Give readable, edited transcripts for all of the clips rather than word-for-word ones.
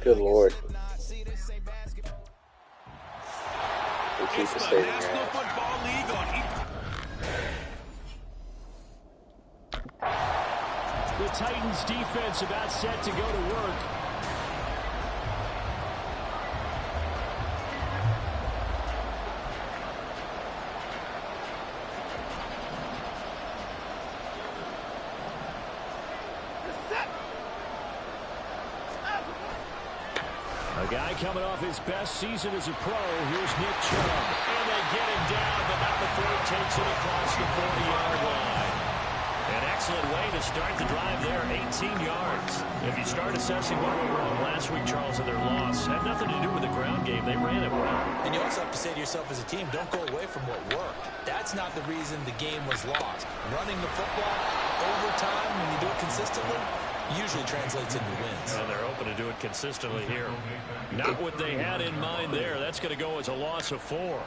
Good lord. We keep the stadium National Football League on The Titans defense about set to go to work. A guy coming off his best season as a pro. Here's Nick Chubb. And they get him down, but not before he takes it across the 40-yard line. An excellent way to start the drive there, 18 yards. If you start assessing what went wrong last week, Charles, in their loss, had nothing to do with the ground game. They ran it well. And you also have to say to yourself as a team, don't go away from what worked. That's not the reason the game was lost. Running the football over time, when you do it consistently, usually translates into wins. And they're open to do it consistently here. Not what they had in mind there. That's going to go as a loss of 4.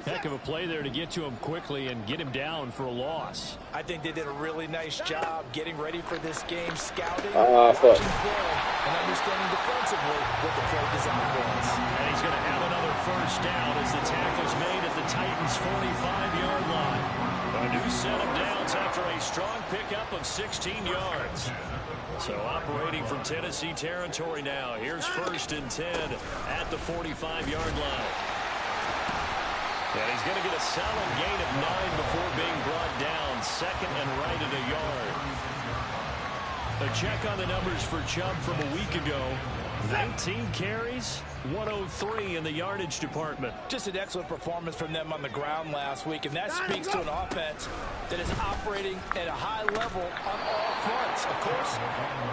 Heck of a play there to get to him quickly and get him down for a loss. I think they did a really nice job getting ready for this game, scouting, fuck. watching film, and understanding defensively what the play design was. And he's going to have another first down as the tackle's made at the Titans' 45-yard line. A new set of downs after a strong pickup of 16 yards. So operating from Tennessee territory now. Here's 1st and 10 at the 45-yard line. And he's going to get a solid gain of 9 before being brought down. 2nd and right at a yard. A check on the numbers for Chubb from a week ago. 19 carries, 103 in the yardage department. Just an excellent performance from them on the ground last week, and that speaks to an offense that is operating at a high level on all fronts. Of course,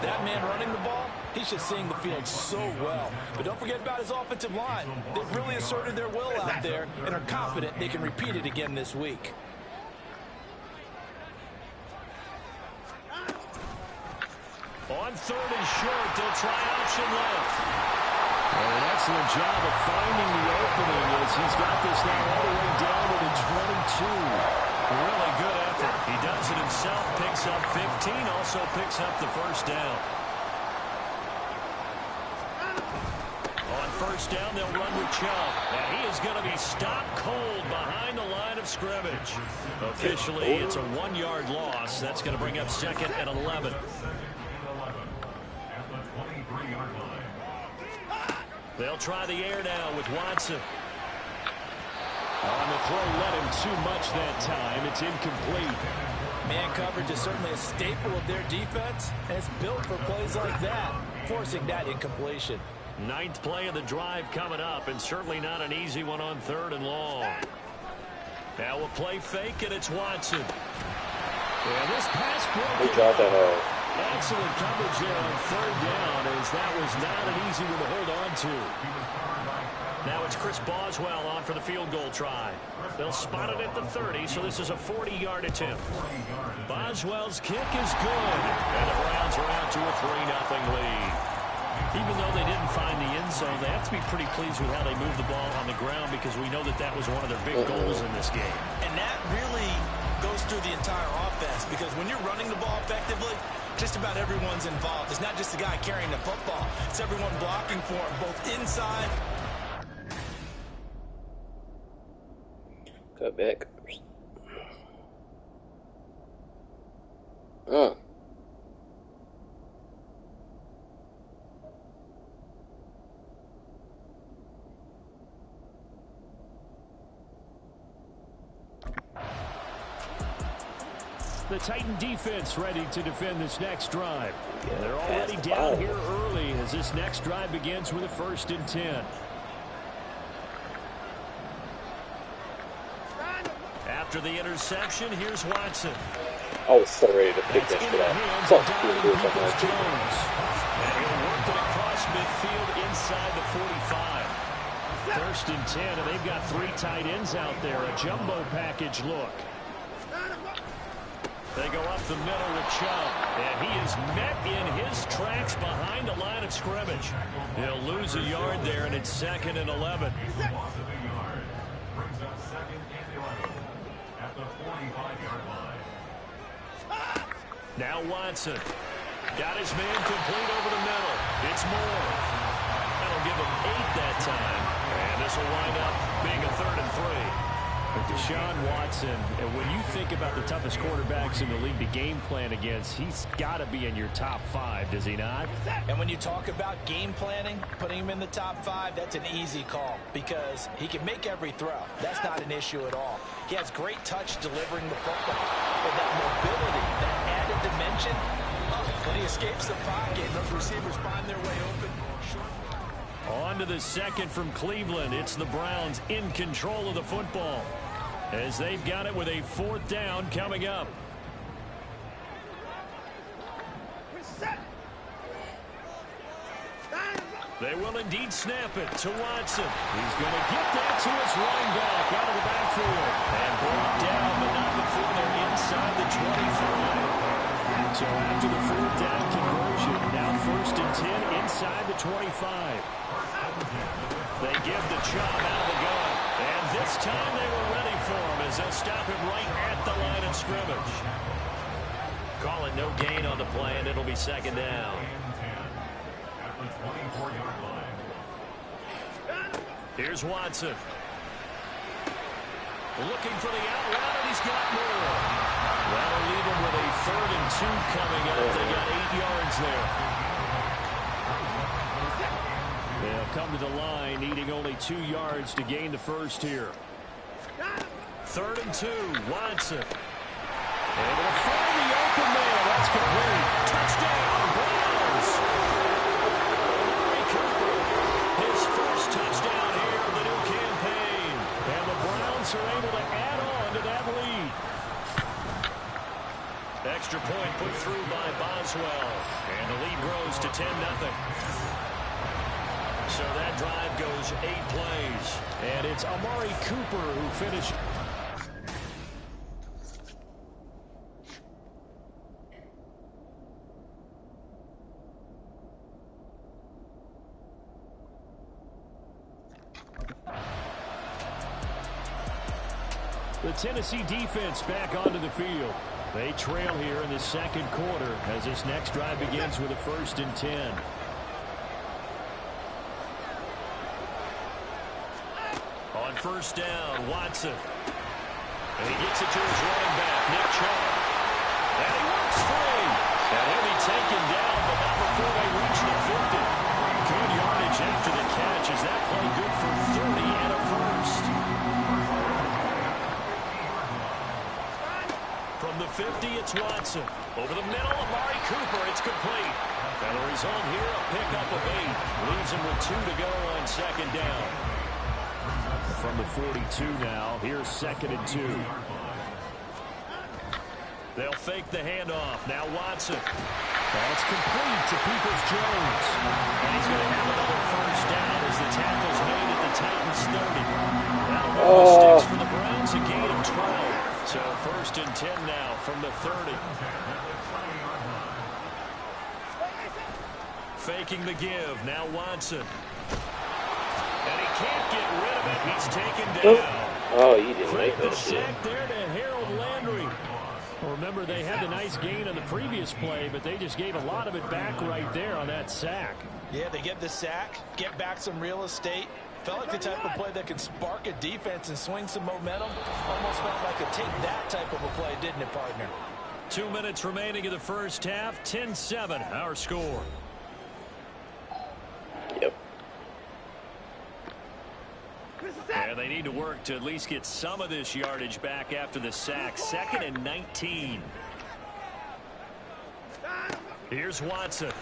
that man running the ball, he's just seeing the field so well. But don't forget about his offensive line. They've really asserted their will out there and are confident they can repeat it again this week. On 3rd and short, they'll try option left. And an excellent job of finding the opening as he's got this now all the way down to the 22. Really good effort. He does it himself, picks up 15, also picks up the first down. On 1st down, they'll run with Chubb. And he is going to be stopped cold behind the line of scrimmage. Officially, it's a 1-yard loss. That's going to bring up 2nd and 11. They'll try the air now with Watson. On the throw, let him too much that time. It's incomplete. Man coverage is certainly a staple of their defense, and it's built for plays like that, forcing that incompletion. 9th play of the drive coming up, and certainly not an easy one on 3rd and long. Now we'll play fake, and it's Watson. And this pass broke. Excellent coverage there on 3rd down, as that was not an easy one to hold on to. Now it's Chris Boswell on for the field goal try. They'll spot it at the 30, so this is a 40-yard attempt. Boswell's kick is good, and the Browns are out to a 3-0 lead. Even though they didn't find the end zone, they have to be pretty pleased with how they moved the ball on the ground, because we know that that was one of their big goals in this game. And that really goes through the entire offense, because when you're running the ball effectively, just about everyone's involved. It's not just the guy carrying the football. It's everyone blocking for him, both inside. Cut back. The Titan defense ready to defend this next drive. And they're already down here early as this next drive begins with a 1st and 10. After the interception, here's Watson. I was so ready to pick this shit up. Fuck you, And he'll work it across midfield inside the 45. 1st and 10, and they've got 3 tight ends out there. A jumbo package look. They go up the middle with Chubb, and he is met in his tracks behind the line of scrimmage. He'll lose a yard there, and it's 2nd and 11. Now Watson. Got his man complete over the middle. It's Moore. give him 8 that time. And this will wind up being a 3rd and 3. Deshaun Watson, and when you think about the toughest quarterbacks in the league to game plan against, he's got to be in your top 5, does he not? And when you talk about game planning, putting him in the top 5, that's an easy call because he can make every throw. That's not an issue at all. He has great touch delivering the football. But that mobility, that added dimension, when he escapes the pocket, those receivers find their way open. On to the second from Cleveland. It's the Browns in control of the football as they've got it with a 4th down coming up. They will indeed snap it to Watson. He's going to get that to his running back out of the backfield. And brought down, but not before they're inside the 25. So after the 4th down conversion, now 1st and 10 inside the 25. They give the job out of the gun. And this time they were ready for him as they'll stop him right at the line of scrimmage. Call it no gain on the play, and it'll be 2nd down. Here's Watson. Looking for the out route, and he's got more. That'll leave him with a 3rd and 2 coming up. They got 8 yards there. They'll come to the line, needing only 2 yards to gain the 1st here. 3rd and 2, Watson. Able to find the open man. That's complete. Touchdown, Browns. Amari Cooper, his 1st touchdown here of the new campaign. And the Browns are able to add on to that lead. Extra point put through by Boswell. And the lead grows to 10-0. So that drive goes 8 plays. And it's Amari Cooper who finished. The Tennessee defense back onto the field. They trail here in the 2nd quarter as this next drive begins with a 1st and 10. On 1st down, Watson. And he gets it to his running back, Nick Chubb. And he works free. And he'll be taken down, but not before they reach the 50. Good yardage after the catch. Is that play good for 30 and a 1st? From the 50, it's Watson. Over the middle, Amari Cooper. It's complete. And the result here, a pickup of 8. Leaves him with 2 to go on 2nd down. From the 42 now, here's 2nd and 2. They'll fake the handoff. Now Watson. That's complete to Peoples-Jones. And he's going to have another 1st down as the tackle's made at the Titans 30. That'll move the sticks for the Browns, a gain of 12. So 1st and 10 now from the 30. Faking the give. Now Watson. And he can't get rid of it. He's taken down. Oh, you didn't make that The shit. sack there to Harold Landry. Well, remember, they had the nice gain on the previous play, but they just gave a lot of it back right there on that sack. Yeah, they get the sack, get back some real estate. Felt like the type of play that could spark a defense and swing some momentum. Almost felt like a take that type of a play, didn't it, partner? 2 minutes remaining in the 1st half. 10-7, our score. Yep. And they need to work to at least get some of this yardage back after the sack. 2nd and 19. Here's Watson.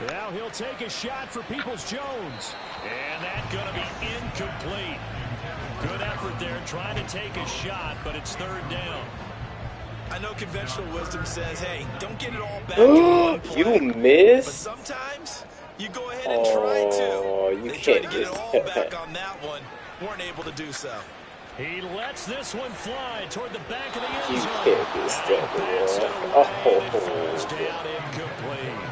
Now he'll take a shot for Peoples-Jones. And that's going to be incomplete. Good effort there trying to take a shot, but it's 3rd down. I know conventional wisdom says, hey, don't get it all back in one play. You missed? But sometimes you go ahead and try to. You they can't tried to get it all back on that one. Weren't able to do so. He lets this one fly toward the back of the end zone. You can't be And it falls down incomplete.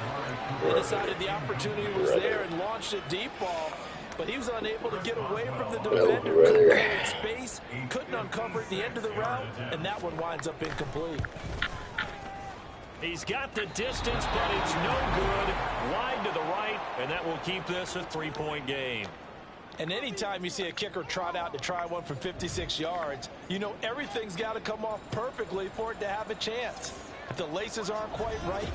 They decided the opportunity was there and launched a deep ball, but he was unable to get away from the defender. Couldn't create space, couldn't uncover at the end of the route, and that one winds up incomplete. He's got the distance, but it's no good. Wide to the right, and that will keep this a 3-point game. And anytime you see a kicker trot out to try one from 56 yards, you know everything's got to come off perfectly for it to have a chance. If the laces aren't quite right.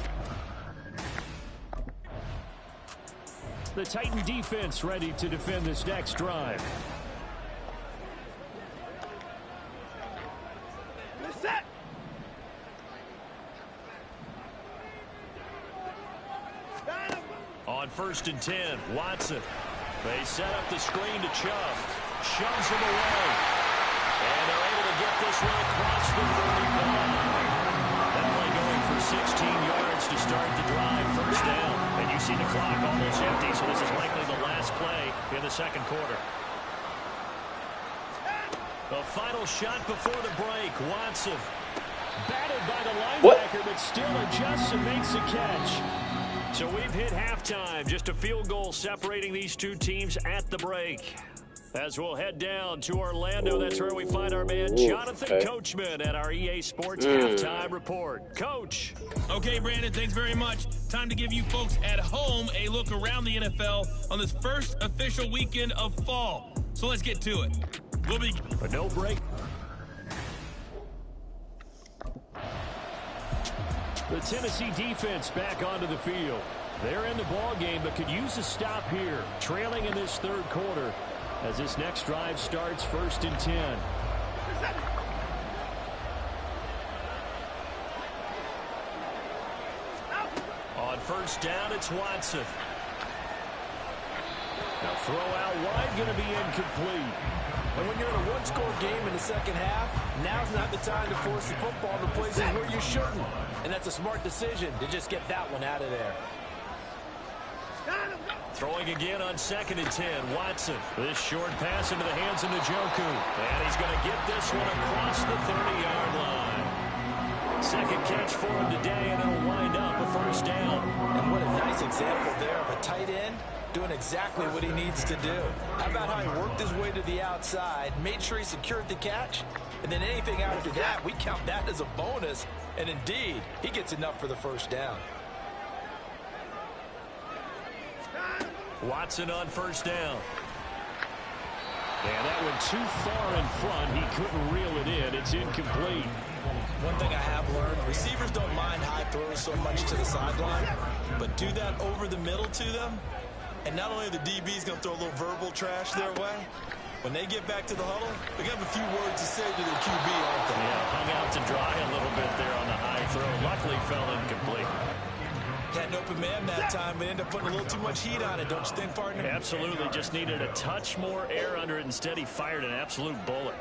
The Titan defense ready to defend this next drive. Set. On 1st and 10, Watson. They set up the screen to Chubb. Shoves him away. And they're able to get this one across the 35. That play going for 16 yards to start the drive. First down. And you see the clock almost empty, so this is likely the last play in the second quarter. The final shot before the break. Watson. Batted by the linebacker, but still adjusts and makes a catch. So we've hit halftime. Just a field goal separating these two teams at the break. As we'll head down to Orlando, that's where we find our man Jonathan Coachman at our EA Sports Halftime Report. Coach. Okay, Brandon, thanks very much. Time to give you folks at home a look around the NFL on this first official weekend of fall. So let's get to it. We'll be... But no break. The Tennessee defense back onto the field. They're in the ball game, but could use a stop here. Trailing in this third quarter as this next drive starts 1st and 10. On 1st down, it's Watson. Now throw out wide, going to be incomplete. And when you're in a one-score game in the second half, now's not the time to force the football to places where you shouldn't. And that's a smart decision to just get that one out of there. Throwing again on 2nd and 10, Watson. This short pass into the hands of Njoku. And he's going to get this one across the 30-yard line. Second catch for him today, and it'll wind up a first down. And what a nice example there of a tight end doing exactly what he needs to do. How about how he worked his way to the outside, made sure he secured the catch, and then anything after that, we count that as a bonus. And indeed, he gets enough for the first down. Watson on 1st down. And that went too far in front. He couldn't reel it in. It's incomplete. One thing I have learned, receivers don't mind high throws so much to the sideline, but do that over the middle to them, and not only are the DBs going to throw a little verbal trash their way, when they get back to the huddle, they're going to have a few words to say to their QB, aren't they? Yeah, hung out to dry a little bit there on the high throw. Luckily fell incomplete. Had an open man that time, but ended up putting a little too much heat on it, don't you think, partner? Absolutely, just needed a touch more air under it. Instead, he fired an absolute bullet.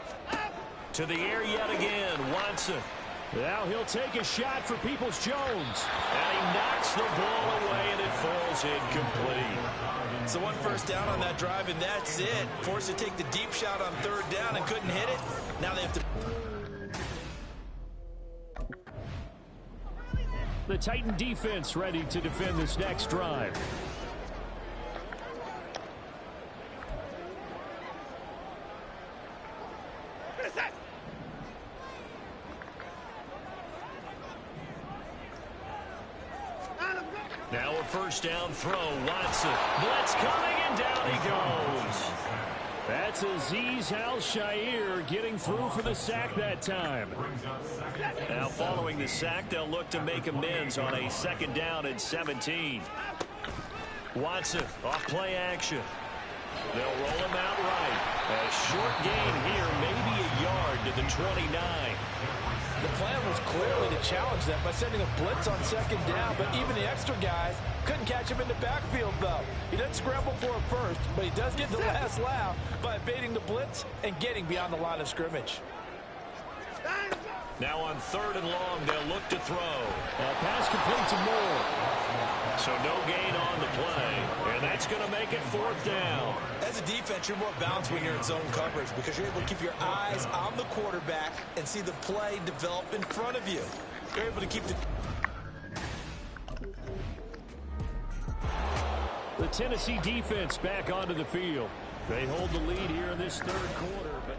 To the air yet again, Watson. Now he'll take a shot for Peoples-Jones. And he knocks the ball away, and it falls incomplete. So 1 first down on that drive, and that's it. Forced to take the deep shot on 3rd down and couldn't hit it. Now they have to... The Titan defense ready to defend this next drive. Now a first down throw. Watson. Blitz coming, and down he goes. That's Azeez Al-Shaair getting through for the sack that time. Now following the sack, they'll look to make amends on a 2nd down and 17. Watson off play action. They'll roll him out right. A short gain here, maybe a yard to the 29. The plan was clearly to challenge them by sending a blitz on 2nd down, but even the extra guys couldn't catch him in the backfield, though. He doesn't scramble for it first, but he does get the last laugh by evading the blitz and getting beyond the line of scrimmage. Now on 3rd and long, they'll look to throw. Pass complete to Moore. So no gain on the play, and that's going to make it 4th down. As a defense, you're more balanced when you're in zone coverage because you're able to keep your eyes on the quarterback and see the play develop in front of you. You're able to keep the Tennessee defense back onto the field. They hold the lead here in this 3rd quarter, but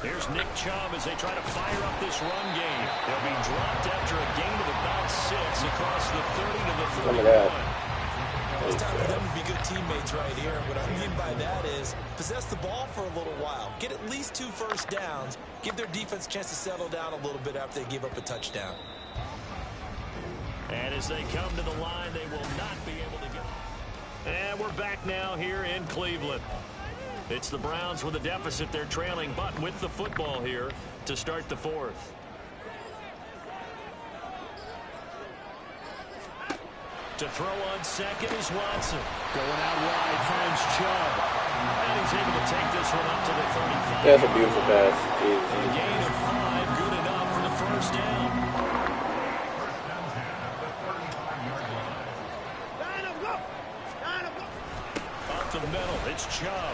Here's Nick Chubb as they try to fire up this run game. They'll be dropped after a gain of about 6 across the 30 to the 31. It's time for them to be good teammates right here. What I mean by that is possess the ball for a little while. Get at least 2 first downs. Give their defense a chance to settle down a little bit after they give up a touchdown. And as they come to the line, they will not be able to get. And we're back now here in Cleveland. It's the Browns with a deficit. They're trailing, but with the football here to start the 4th. To throw on second is Watson. Going out wide, finds Chubb. And he's able to take this one up to the 35. That's a beautiful pass. A gain of 5, good enough for the first down. Up the middle, it's Chubb.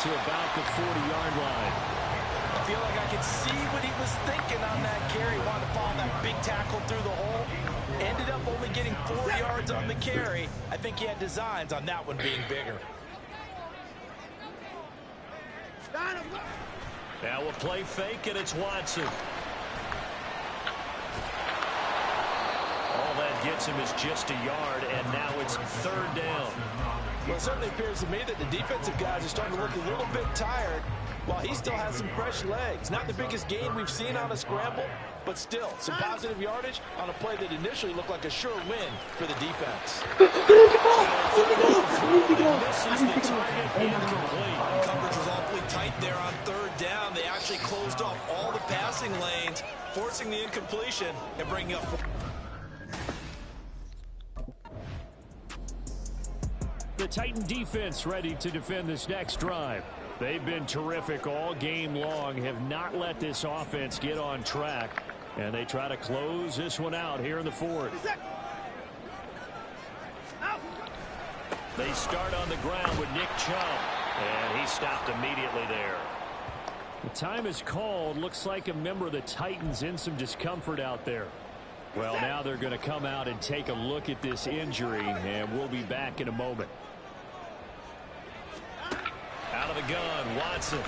To about the 40-yard line. I feel like I could see what he was thinking on that carry. Wanted to follow that big tackle through the hole. Ended up only getting 4 yards on the carry. I think he had designs on that one being bigger. Now we'll play fake, and it's Watson. All that gets him is just a yard, and now it's 3rd down. Well, it certainly appears to me that the defensive guys are starting to look a little bit tired while he still has some fresh legs. Not the biggest gain we've seen on a scramble, but still some positive yardage on a play that initially looked like a sure win for the defense. Misses the target, incomplete. Coverage was awfully tight there on 3rd down. They actually closed off all the passing lanes, forcing the incompletion and bringing up. The Titan defense ready to defend this next drive. They've been terrific all game long, have not let this offense get on track, and they try to close this one out here in the 4th. They start on the ground with Nick Chubb, and he stopped immediately there. The time is called. Looks like a member of the Titans in some discomfort out there. Well, now they're going to come out and take a look at this injury, and we'll be back in a moment. Out of the gun, Watson.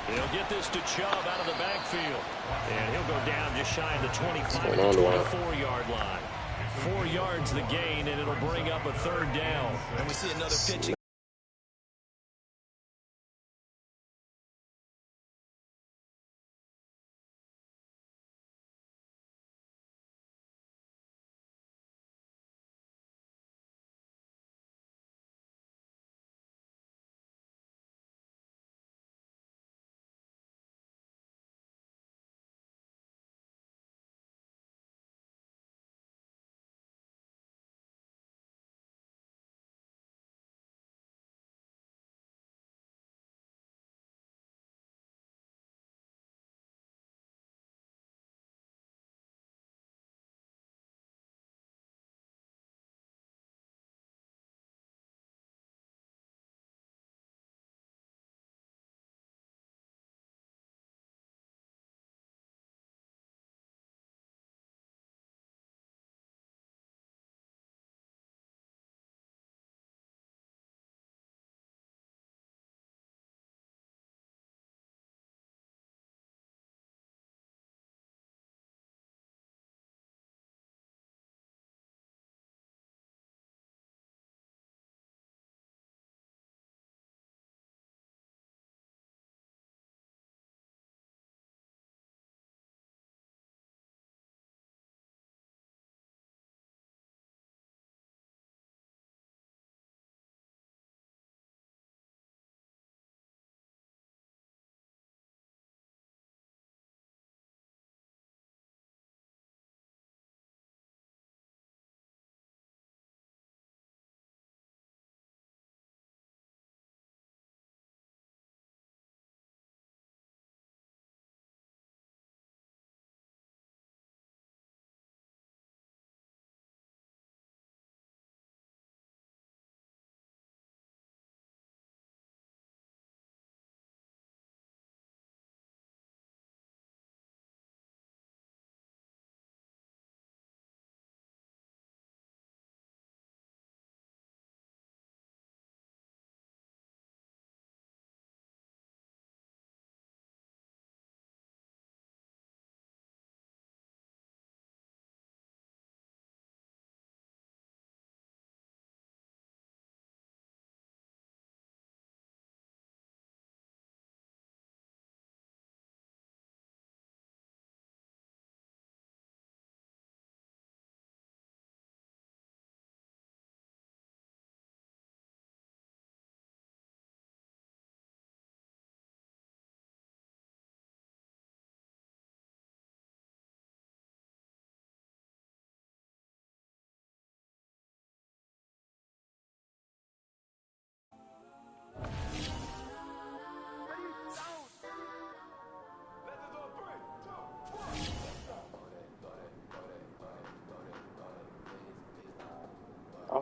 He'll get this to Chubb out of the backfield. And he'll go down just shy of the 25 to the 24-yard line. 4 yards the gain, and it'll bring up a 3rd down. And we see another pitching.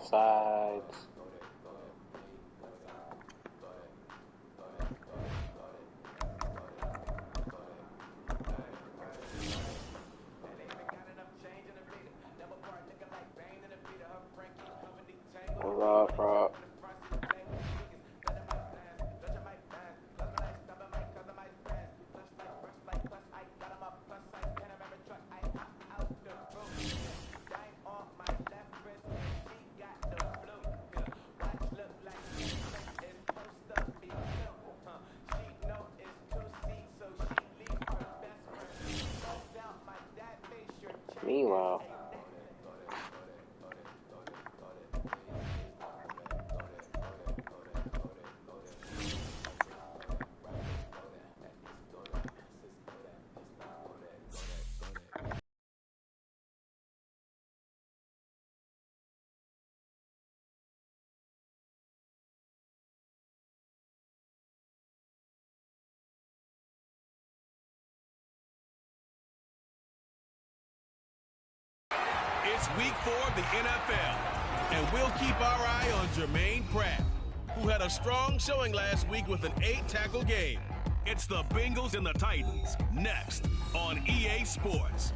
Offsides. Rough. Meanwhile, It's week 4 of the NFL, and we'll keep our eye on Jermaine Pratt, who had a strong showing last week with an 8-tackle game. It's the Bengals and the Titans, next on EA Sports.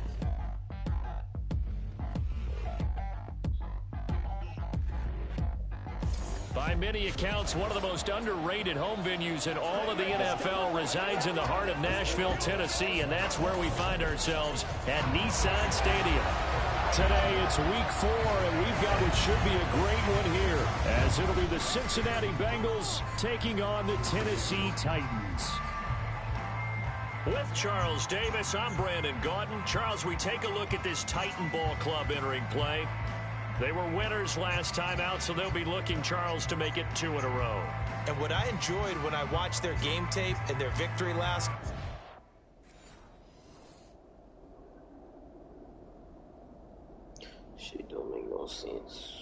By many accounts, one of the most underrated home venues in all of the NFL resides in the heart of Nashville, Tennessee, and that's where we find ourselves at Nissan Stadium. Today, it's week 4, and we've got what should be a great one here, as it'll be the Cincinnati Bengals taking on the Tennessee Titans. With Charles Davis, I'm Brandon Gaudin. Charles, we take a look at this Titan Ball Club entering play. They were winners last time out, so they'll be looking, Charles, to make it 2 in a row. And what I enjoyed when I watched their game tape and their victory last... shit don't make no sense.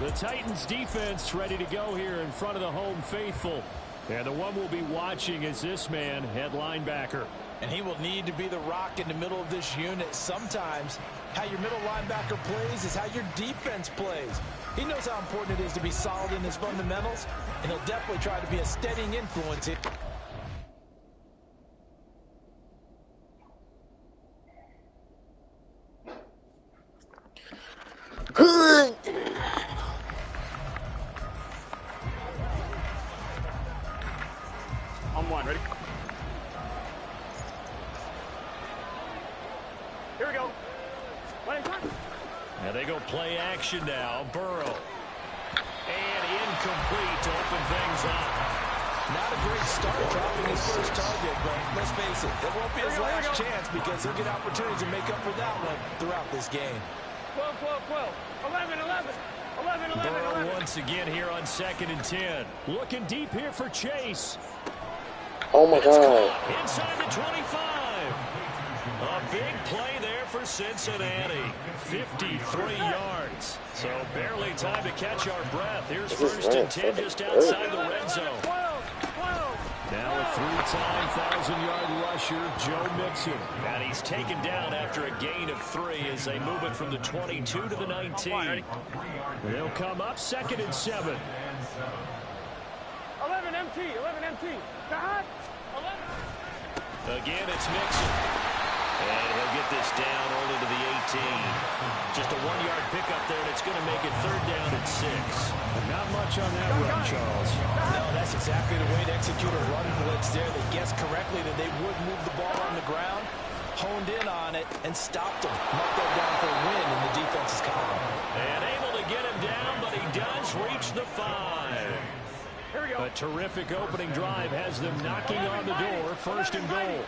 The Titans defense ready to go here in front of the home faithful. And the one we'll be watching is this man, head linebacker. And he will need to be the rock in the middle of this unit. Sometimes how your middle linebacker plays is how your defense plays. He knows how important it is to be solid in his fundamentals, and he'll definitely try to be a steadying influence here. On one, ready? Here we go. Now they go play action now. Burrow. And incomplete to open things up. Not a great start dropping his first target, but let's face it, it won't be his last chance because he'll get opportunities to make up for that one throughout this game. 12, 12, 12. 11, 11. 11, 11, Burrow 11. once again here on 2nd and 10. Looking deep here for Chase. Oh my God. Inside the 25. A big play there for Cincinnati. 53 yards. So barely time to catch our breath. Here's 1st and 10 just outside the red zone. 12, 12. Now a 3-time 1,000-yard rusher, Joe Mixon. And he's taken down after a gain of 3 as they move it from the 22 to the 19. They'll come up 2nd and 7. 11 MT, 11 MT. God. 11. Again, it's Mixon. And he'll get this down only to the 18. Just a 1-yard pickup there, and it's going to make it 3rd down and 6. Not much on that run, Charles. No, that's exactly the way to execute a run blitz there. They guessed correctly that they would move the ball on the ground, honed in on it, and stopped him. Marked that down for a win in the defense's column. And able to get him down, but he does reach the 5. Here we go. A terrific opening drive has them knocking on the door. 1st and goal.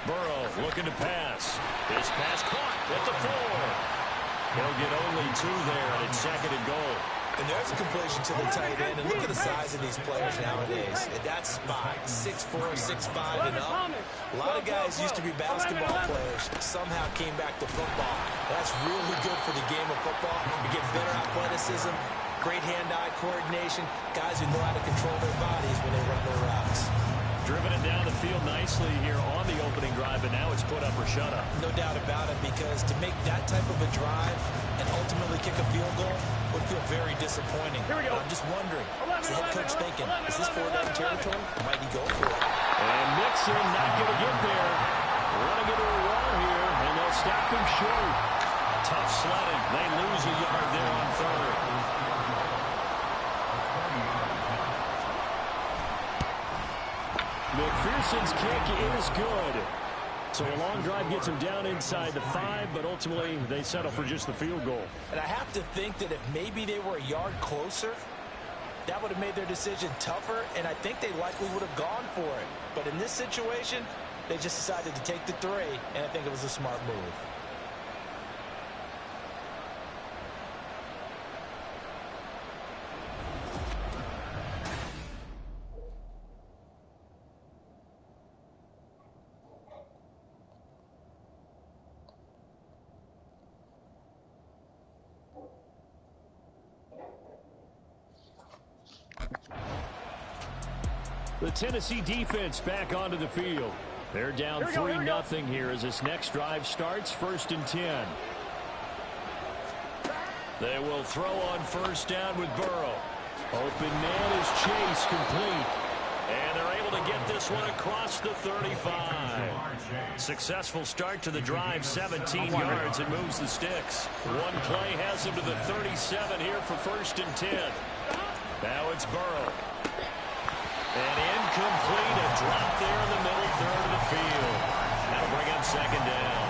Burrow looking to pass. His pass caught at the 4. He'll get only 2 there, and it's 2nd and goal. And there's a completion to the tight end. And look at the size of these players nowadays. At that spot, 6'4", 6'5", and up. A lot of guys used to be basketball players, somehow came back to football. That's really good for the game of football. You get better athleticism, great hand-eye coordination, guys who know how to control their bodies when they run their routes. Driven it down the field nicely here on the opening drive, and now it's put up or shut up. No doubt about it, because to make that type of a drive and ultimately kick a field goal would feel very disappointing. Here we go. I'm just wondering, is the head coach thinking, is this 4-down territory? Might he go for it? And Mixon not going to get there. Running into a wall here, and they'll stop him short. Tough sledding. They lose a yard there on third. McPherson's kick is good. So a long drive gets him down inside the 5, but ultimately they settle for just the field goal. And I have to think that if maybe they were a yard closer, that would have made their decision tougher, and I think they likely would have gone for it. But in this situation, they just decided to take the 3, and I think it was a smart move. The Tennessee defense back onto the field. They're down 3-0 here as this next drive starts. 1st and 10. They will throw on 1st down with Burrow. Open man is Chase, complete. And they're able to get this one across the 35. Successful start to the drive, 17 yards, and moves the sticks. One play has him to the 37 here for 1st and 10. Now it's Burrow. And incomplete, a drop there in the middle third of the field. That'll bring up 2nd down.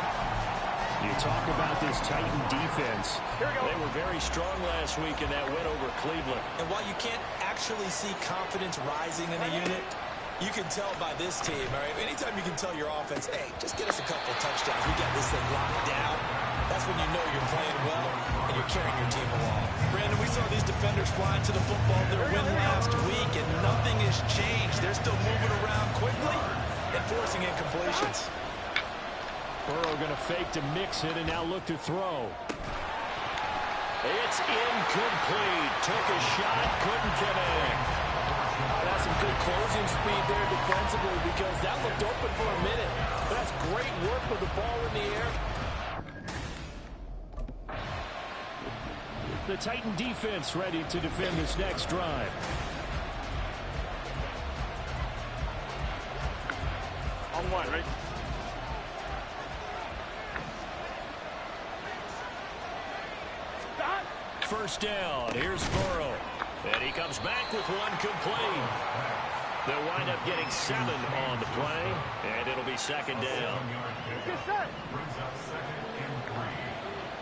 You talk about this Titan defense. They were very strong last week in that win over Cleveland. And while you can't actually see confidence rising in a unit, you can tell by this team, all right? Anytime you can tell your offense, hey, just get us a couple of touchdowns. We got this thing locked down. That's when you know you're playing well and you're carrying your team along. Brandon, we saw these defenders flying to the football their win last week, and nothing has changed. They're still moving around quickly and forcing incompletions. Burrow going to fake to mix it and now look to throw. It's incomplete. Took a shot, couldn't connect. That's some good closing speed there defensively, because that looked open for a minute. But that's great work with the ball in the air. The Titan defense ready to defend this next drive. On 1, right? First down. Here's Burrow. And he comes back with one complete. They'll wind up getting 7 on the play, and it'll be 2nd down. Get set. Brings up 2nd and 3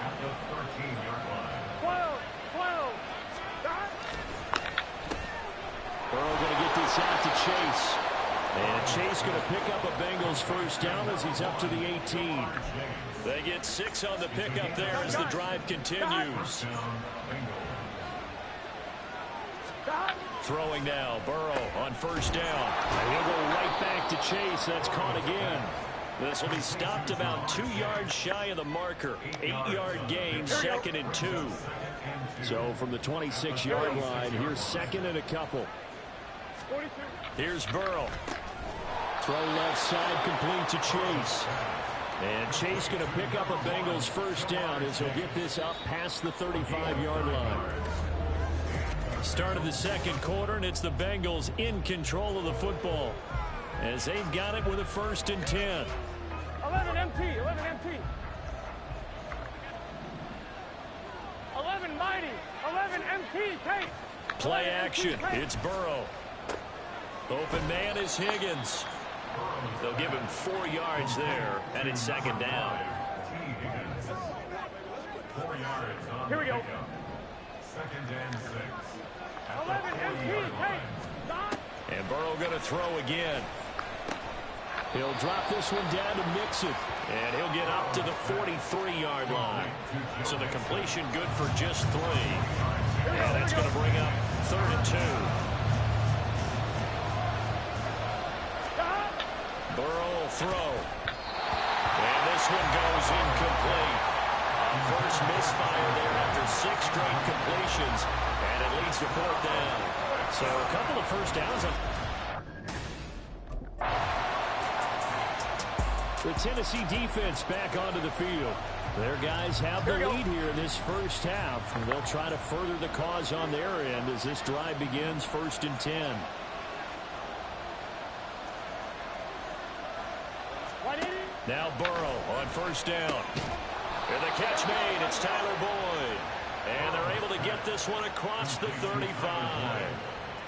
at the 13-yard line. 12. Burrow going to get this out to Chase. And Chase going to pick up a Bengals 1st down as he's up to the 18. They get 6 on the pickup there as the drive continues. Throwing now, Burrow on 1st down. And he'll go right back to Chase. That's caught again. This will be stopped about 2 yards shy of the marker. 8-yard gain, 2nd and 2. So from the 26-yard line, here's 2nd and a couple. Here's Burrow. Throw left side, complete to Chase. And Chase going to pick up a Bengals 1st down as he'll get this up past the 35-yard line. Start of the 2nd quarter, and it's the Bengals in control of the football as they've got it with a 1st and 10. 11 MT. 11 mighty. 11 MT. Take. Play action. It's Burrow. Open man is Higgins. They'll give him 4 yards there, and it's 2nd down. 4 yards on Here we go. 2nd and 6. 11 MT. Take. And Burrow going to throw again. He'll drop this one down to Mixon, and he'll get up to the 43-yard line. So the completion good for just 3. And that's going to bring up 3rd and 2. Burrow will throw. And this one goes incomplete. First misfire there after 6 straight completions. And it leads to 4th down. So a couple of first downs. The Tennessee defense back onto the field. Their guys have the lead here in this first half, and they'll try to further the cause on their end as this drive begins 1st and 10. Now Burrow on 1st down. And the catch made, it's Tyler Boyd. And they're able to get this one across the 35.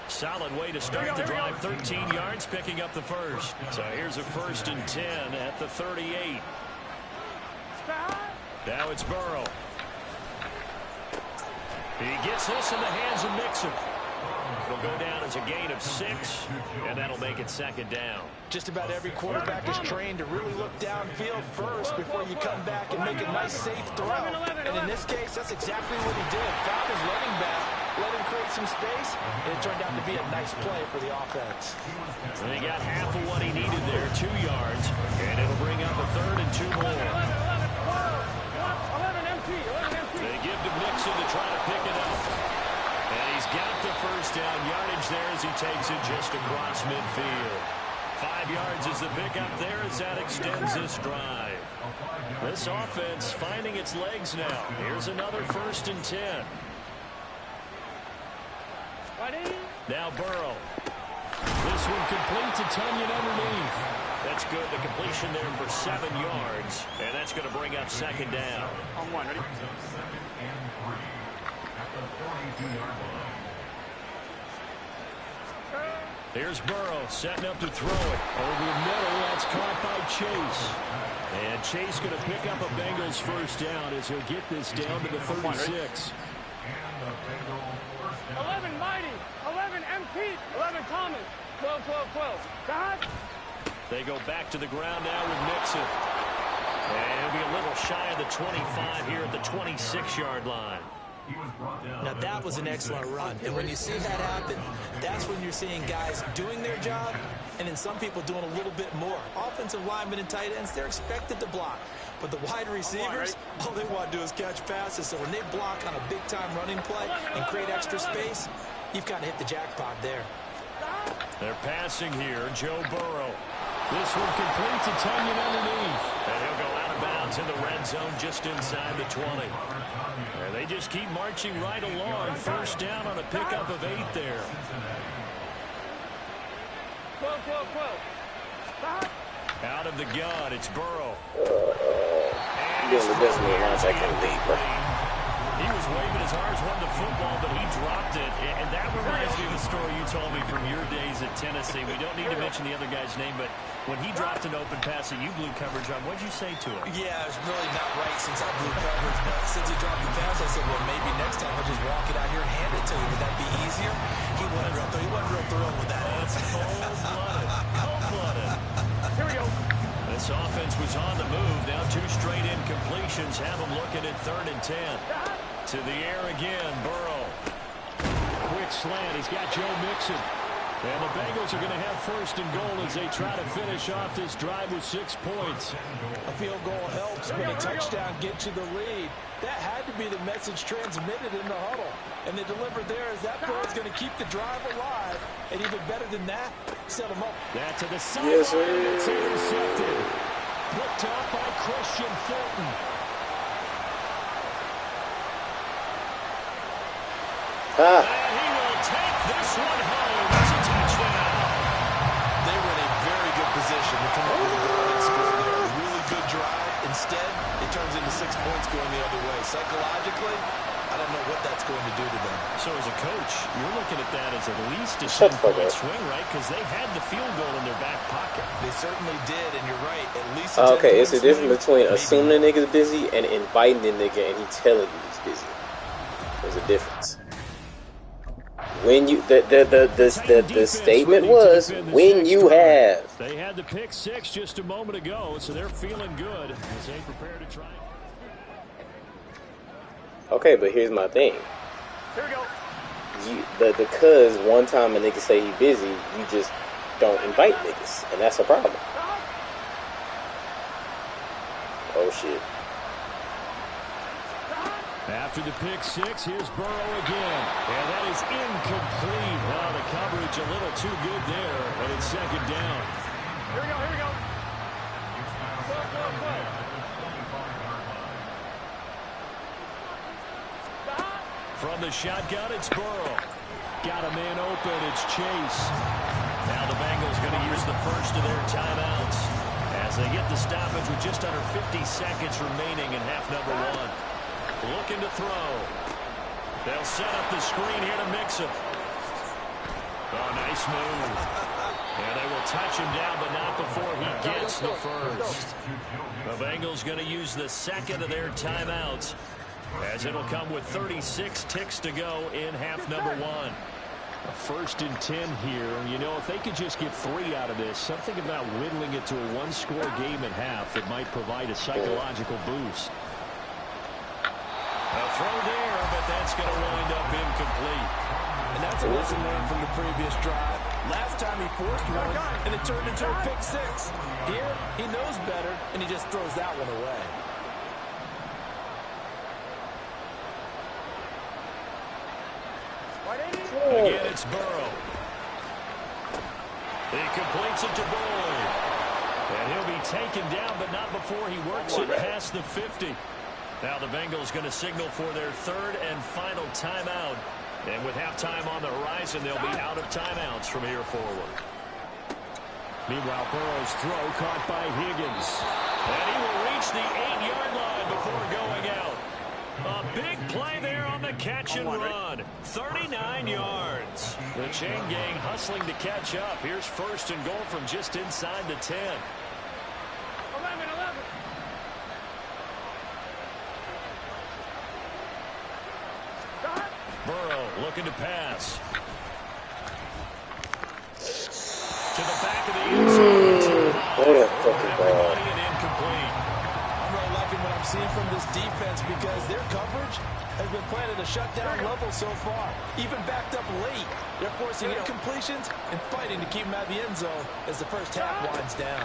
Solid way to start the drive, 13 yards, picking up the first. So here's a 1st and 10 at the 38. Now it's Burrow. He gets this in the hands of Mixon. It'll go down as a gain of 6, and that'll make it 2nd down. Just about every quarterback is trained to really look downfield first before you come back and make a nice, safe throw. And in this case, that's exactly what he did. Found his running back, let him create some space, and it turned out to be a nice play for the offense. And he got half of what he needed there, 2 yards, and it'll bring up a 3rd and 2 more. They give to Mixon to try to pick it up. And he's got the first down yardage there as he takes it just across midfield. 5 yards is the pickup there as that extends this drive. This offense finding its legs now. Here's another 1st and 10. Now Burrow. This one complete to Tunyon underneath. That's good. The completion there for 7 yards. And that's going to bring up 2nd down. On 1, ready? Here's Burrow setting up to throw it. Over the middle, that's caught by Chase. And Chase going to pick up a Bengals first down as he'll get this down to the 36. 11 Mighty, 11 MP, 11 Thomas, 12, 12, 12. God. They go back to the ground now with Mixon. And he'll be a little shy of the 25 here at the 26-yard line. Now that was an excellent run, and when you see that happen, that's when you're seeing guys doing their job and then some people doing a little bit more. Offensive linemen and tight ends, they're expected to block, but the wide receivers, all they want to do is catch passes. So when they block on a big-time running play and create extra space, you've kind of hit the jackpot there. They're passing here, Joe Burrow. This one complete to Tunyon underneath. And he'll go out of bounds in the red zone just inside the 20. And they just keep marching right along. First down on a pickup of 8 there. 12, 12, 12. Out of the gun, it's Burrow. You're doing the best man once I can leave, bro. He was waving as hard as wanted the football, but he dropped it. And that reminds me of the story you told me from your days at Tennessee. We don't need to mention the other guy's name, but when he dropped an open pass that you blew coverage on, what'd you say to him? Yeah, it's really not right since I blew coverage, but since he dropped the pass, I said, well, maybe next time I'll just walk it out here and hand it to you. Would that be easier? He wasn't real thrilled with that. That's cold-blooded. Cold-blooded. Here we go. This offense was on the move. Now 2 straight incompletions have them looking at 3rd and 10. To the air again, Burrow. Quick slant. He's got Joe Mixon. And the Bengals are going to have 1st and goal as they try to finish off this drive with 6 points. A field goal helps, but a touchdown gets you the lead. That had to be the message transmitted in the huddle. And they delivered there as that play is going to keep the drive alive. And even better than that, set them up. That to the sideline. Yes, sir. It's intercepted. Picked off by Christian Fulton. And he will take this one home. It's a touchdown. They were in a very good position to come up with a goal and score there. A really good drive. Instead, it turns into 6 points going the other way. Psychologically, I don't know what that's going to do to them. So as a coach, you're looking at that as at least a 7-point swing, right? Because they had the field goal in their back pocket. They certainly did, and you're right. At least okay, it's the difference between assuming the nigga's busy and inviting the nigga and he telling you he's busy. There's a difference. When you the statement was when you have. They had the pick 6 just a moment ago, so they're feeling good as they prepare to try. Okay, but here's my thing. Because one time a nigga say he busy, you just don't invite niggas, and that's a problem. Oh shit. After the pick six, here's Burrow again. And that is incomplete. Wow, the coverage a little too good there, and it's second down. Here we go. From the shotgun, it's Burrow. Got a man open, it's Chase. Now the Bengals going to use the first of their timeouts as they get the stoppage with just under 50 seconds remaining in half number one. Looking to throw. They'll set up the screen here to Mixon. Oh, nice move. And they will touch him down, but not before he gets the first. The Bengals going to use the second of their timeouts, as it'll come with 36 ticks to go in half number one. A 1st and 10 here. You know, if they could just get 3 out of this, something about whittling it to a one-score game at half that might provide a psychological boost. A throw there, but that's going to wind up incomplete. And that's a lesson learned from the previous drive. Last time he forced one, and it turned into a pick six. Here, he knows better, and he just throws that one away. Again, it's Burrow. He completes it to Boyd. And he'll be taken down, but not before he works it past the 50. Now the Bengals going to signal for their third and final timeout. And with halftime on the horizon, they'll be out of timeouts from here forward. Meanwhile, Burrow's throw caught by Higgins. And he will reach the 8-yard line before going out. A big play there on the catch and run. 39 yards. The chain gang hustling to catch up. Here's 1st and goal from just inside the 10. 11. Burrow looking to pass. To the back of the end zone. What a fucking ball. And incomplete. I'm really liking what I'm seeing from this defense because their coverage has been playing at a shutdown level so far. Even backed up late, they're forcing incompletions and fighting to keep them out of the end zone as the first half winds down.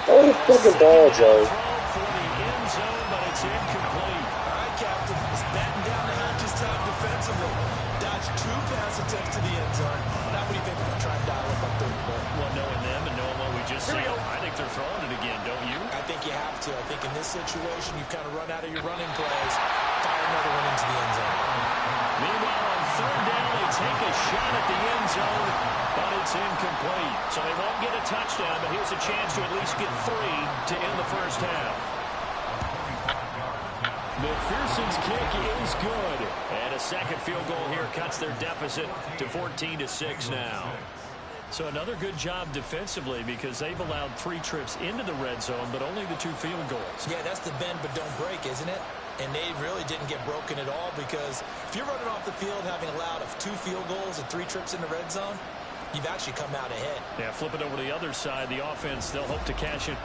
What a fucking ball, Joe. For the end zone, but it's incomplete. All right, Captain, it's batten down the hatches time defensively. Dodge 2 pass attempts to the end zone. Now what do you think? We're going to try and dial up on 3rd and 4? Well, knowing them and knowing what we just said, I think they're throwing it again, don't you? I think you have to. I think in this situation, you kind of run out of your running plays, fire another one into the end zone. Meanwhile, on 3rd down, they take a shot at the end zone, but it's incomplete. So they won't get a touchdown, but here's a chance to at least get 3 to end the first half. McPherson's kick is good. And a second field goal here cuts their deficit to 14-6 now. So another good job defensively because they've allowed 3 trips into the red zone, but only the 2 field goals. Yeah, that's the bend but don't break, isn't it? And they really didn't get broken at all because if you're running off the field having allowed 2 field goals and 3 trips in the red zone, you've actually come out ahead. Yeah, flip it over to the other side. The offense, they'll hope to cash it.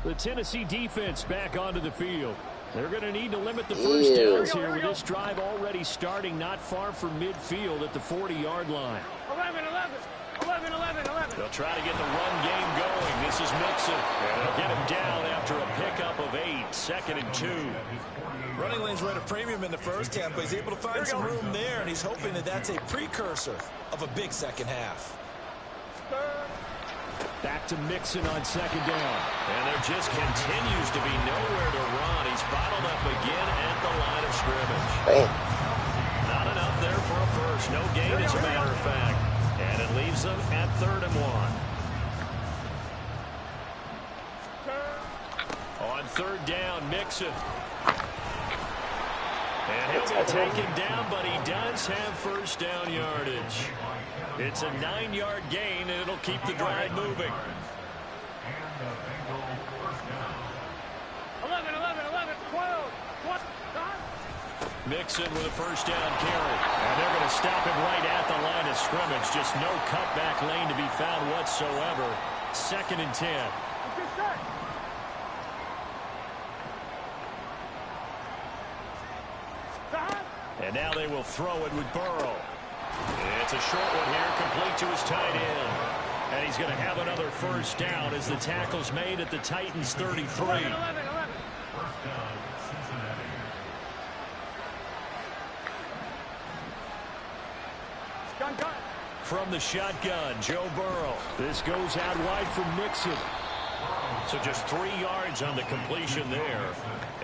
The Tennessee defense back onto the field. They're going to need to limit the first downs here with this drive already starting not far from midfield at the 40-yard line. 11. They'll try to get the run game going. This is Mixon. And they'll get him down after a pickup of 8. 2nd and 2. Running lanes were at a premium in the first half, but he's able to find some room there, and he's hoping that that's a precursor of a big second half. Back to Mixon on 2nd down. And there just continues to be nowhere to run. He's bottled up again at the line of scrimmage. Bam. Not enough there for a first. No gain, as a matter of fact. And it leaves them at 3rd and 1. third down, Mixon. And he'll be taken down, but he does have first down yardage. It's a 9-yard gain, and it'll keep the drive moving. 11, 12. Mixon with a first down carry. And they're going to stop him right at the line of scrimmage. Just no cutback lane to be found whatsoever. 2nd and 10. And now they will throw it with Burrow. It's a short one here, complete to his tight end. And he's going to have another first down as the tackle's made at the Titans' 33. 11. From the shotgun, Joe Burrow. This goes out wide for Mixon. So just 3 yards on the completion there.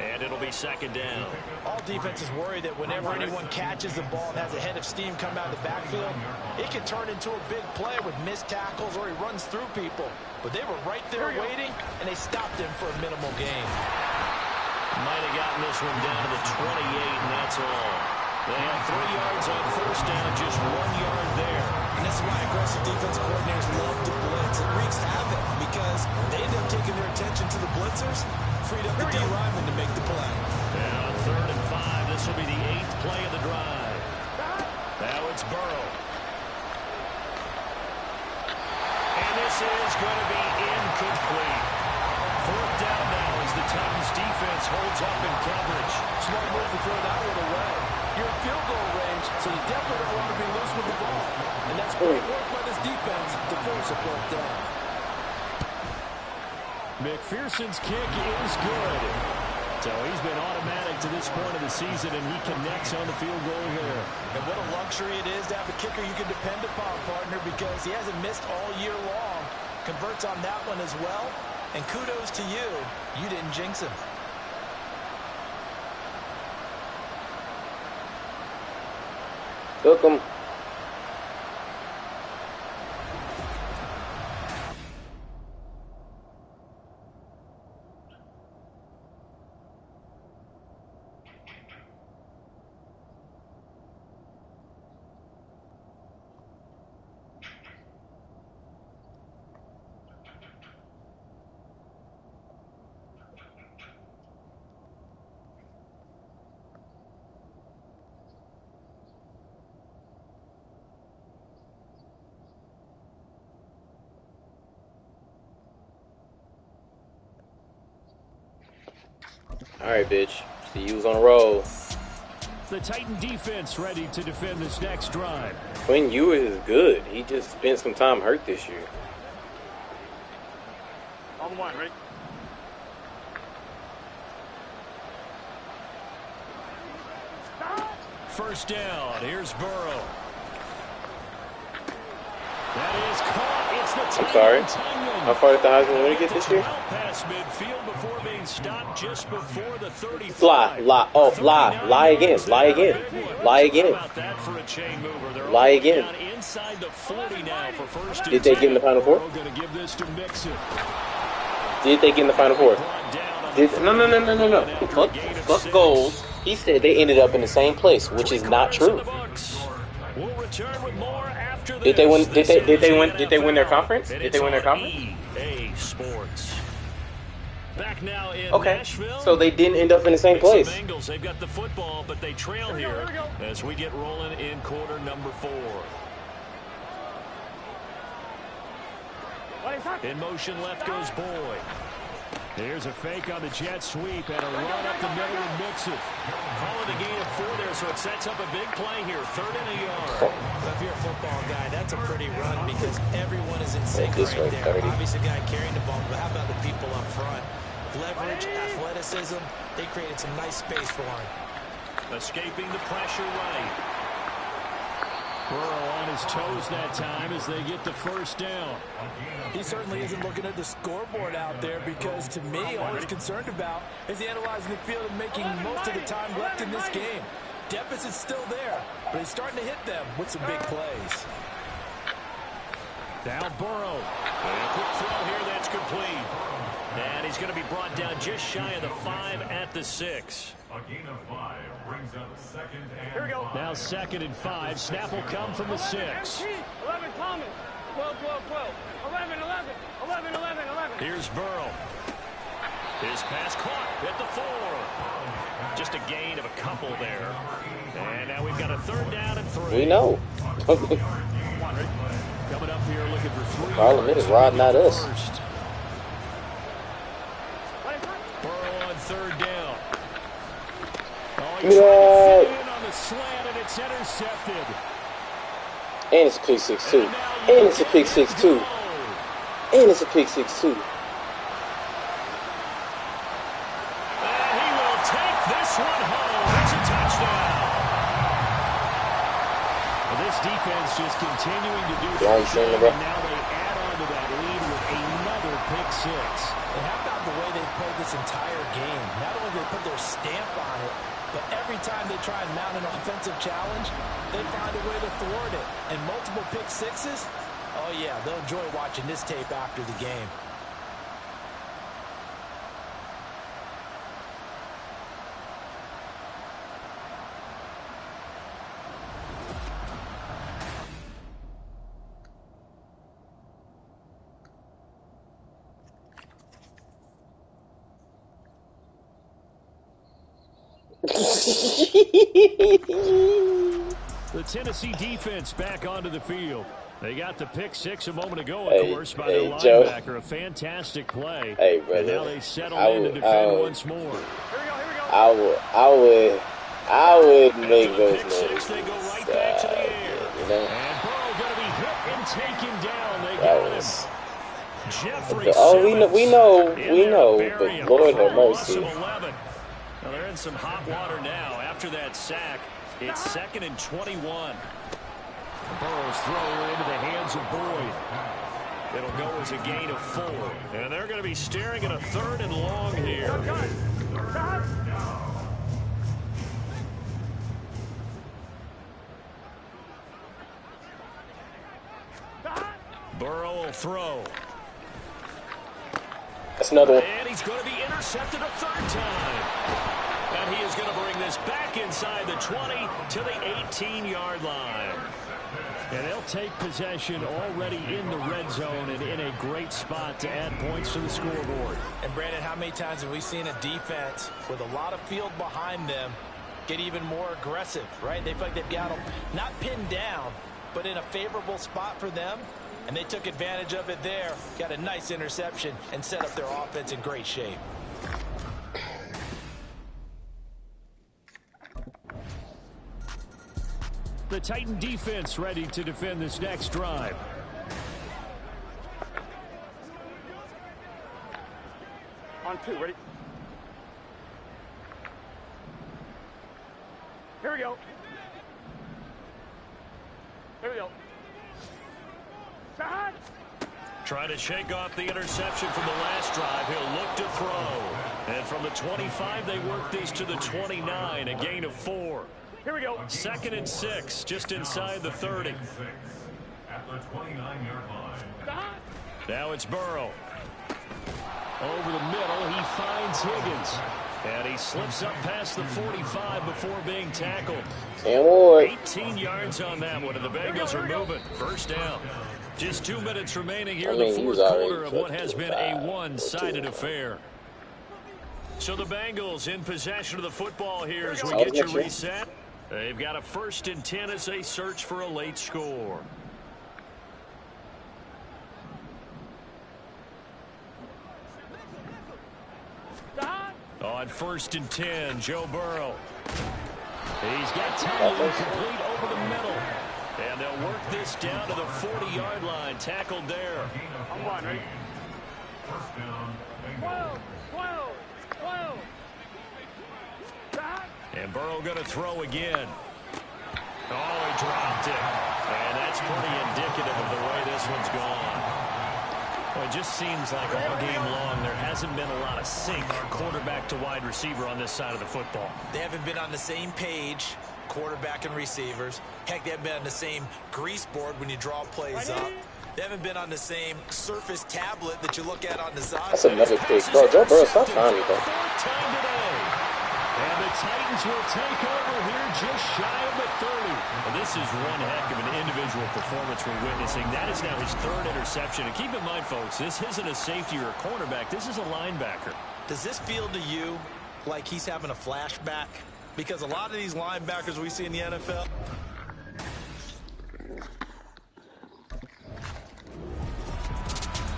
And it'll be 2nd down. All defenses worry that whenever anyone catches the ball and has a head of steam come out of the backfield, it can turn into a big play with missed tackles or he runs through people. But they were right there waiting, and they stopped him for a minimal gain. Might have gotten this one down to the 28, and that's all. They have 3 yards on first down, just 1 yard there. And that's why aggressive defensive coordinators love to blitz. It wreaks havoc because they end up taking their attention to the blitzers, freed up the D lineman to make the play. And on 3rd and 5, this will be the 8th play of the drive. Now it's Burrow. And this is going to be incomplete. 4th down now as the Titans defense holds up in coverage. Smart move to throw that one away. You're in field goal range, so you definitely don't want to be loose with the ball. And that's great work by this defense to force a fourth down. McPherson's kick is good. So he's been automatic to this point of the season, and he connects on the field goal there. And what a luxury it is to have a kicker you can depend upon, partner, because he hasn't missed all year long. Converts on that one as well. And kudos to you. You didn't jinx him. Took him. All right, bitch. See, you was on a roll. The Titan defense ready to defend this next drive. Quinn Ewers is good. He just spent some time hurt this year. On the line, ready? First down. Here's Burrow. That is caught. It's the I'm sorry. Titan. How far did the Heisman winner get this year? Past midfield before being stopped just before the 35. Lie. Oh, lie again. Lie again. Lie again. Lie again. Inside the 40 now for first. Did they get in the Final Four? Did they get in the Final Four? No. Fuck goals. He said they ended up in the same place, which is not true. We'll return with more after this. Did they win? Did they win their conference? Did they win their conference? EA Sports. Back now in Okay, Nashville. so they didn't end up in the same place. The Bengals, they've got the football, but they trail here as we get rolling in quarter number 4. In motion, left goes Boyd. Here's a fake on the jet sweep and a run up the middle and Mixon. Calling the gain of 4 there, so it sets up a big play here. 3rd and a yard. If you're a football guy, that's a pretty run because everyone is in sync right there. Obviously, the guy carrying the ball, but how about the people up front? Leverage, athleticism, they created some nice space for him. Escaping the pressure right. Burrow on his toes that time as they get the first down. He certainly isn't looking at the scoreboard out there because, to me, all he's concerned about is analyzing the field and making most of the time left in this game. Deficit's still there, but he's starting to hit them with some big plays. Now Burrow. And a quick throw here that's complete. And he's going to be brought down just shy of the 5 at the 6. A gain of 5 brings up 2nd and Here we go. 5. Now 2nd and 5. Snap will come from the 6. 11 Thomas. 12, 12, 12. 11, 11. 11, 11, 11. Here's Burrow. His pass caught at the 4. Just a gain of a couple there. And now we've got a 3rd down and 3. We know. Coming up here looking for 3. Problem is, Rod, not us. Burrow on 3rd down. Oh, he Yeah. tried to fit in on the slant, and it's intercepted. And it's a pick 6 too. And it's a pick 6 too. And it's a pick 6 too. And he will take this one home. It's a touchdown. Well, this defense just continuing to do their job, and now they add on to that lead with another pick 6. And how about the way they played this entire game? Not only did they put their stamp on it, but every time they try and mount an offensive challenge, they find a way to thwart it. And multiple pick 6s, oh yeah, they'll enjoy watching this tape after the game. The Tennessee defense back onto the field. They got the pick 6 a moment ago, of course, by their linebacker. Joe. A fantastic play. Hey, brother. And now they settle in to defend once more. Here we go, here we go. I would make After the those pick moves. 6, they go right back to the air. You know? And Burrow going to be hit and taken down. They That got was. him. Jeffrey Oh, we know, Simmons but in there Lord for have a loss mercy. of 11. Well, they're in some hot water now. After that sack, it's 2nd and 21. Burrow's throw into the hands of Boyd. It'll go as a gain of 4. And they're going to be staring at a 3rd and long here. Burrow will throw. That's another one. And he's going to be intercepted a 3rd time. And he is going to bring this back inside the 20 to the 18-yard line. And they'll take possession already in the red zone and in a great spot to add points to the scoreboard. And Brandon, how many times have we seen a defense with a lot of field behind them get even more aggressive, right? They feel like they've got them not pinned down, but in a favorable spot for them. And they took advantage of it there, got a nice interception, and set up their offense in great shape. The Titan defense ready to defend this next drive. On 2, ready? Here we go. Here we go. Shot! Trying to shake off the interception from the last drive. He'll look to throw. And from the 25, they work this to the 29, a gain of 4. Here we go. 2nd and 6, just inside the 30. At the 29-yard line. Now it's Burrow. Over the middle, he finds Higgins. And he slips up past the 45 before being tackled. And Ward. 18 yards on that one, and the Bengals are moving. 1st down. Just 2 minutes remaining here in the 4th quarter of what has been a one-sided affair. So the Bengals in possession of the football here as we get your reset. They've got a 1st and 10 as they search for a late score. On 1st and 10, Joe Burrow. He's got time to complete over the middle. And they'll work this down to the 40-yard line. Tackled there. On 1, ready? 1st down. 12, 12, 12. Shot! And Burrow going to throw again. Oh, he dropped it. And that's pretty indicative of the way this one's gone. Well, it just seems like all game long there hasn't been a lot of sync quarterback to wide receiver on this side of the football. They haven't been on the same page, quarterback and receivers. Heck, they haven't been on the same grease board when you draw plays up. They haven't been on the same Surface tablet that you look at on the side. That's another pick. Bro, Joe Burrow, stop trying me, bro. And the Titans will take over here just shy of the 30. And this is one heck of an individual performance we're witnessing. That is now his third interception. And keep in mind, folks, this isn't a safety or a cornerback. This is a linebacker. Does this feel to you like he's having a flashback? Because a lot of these linebackers we see in the NFL...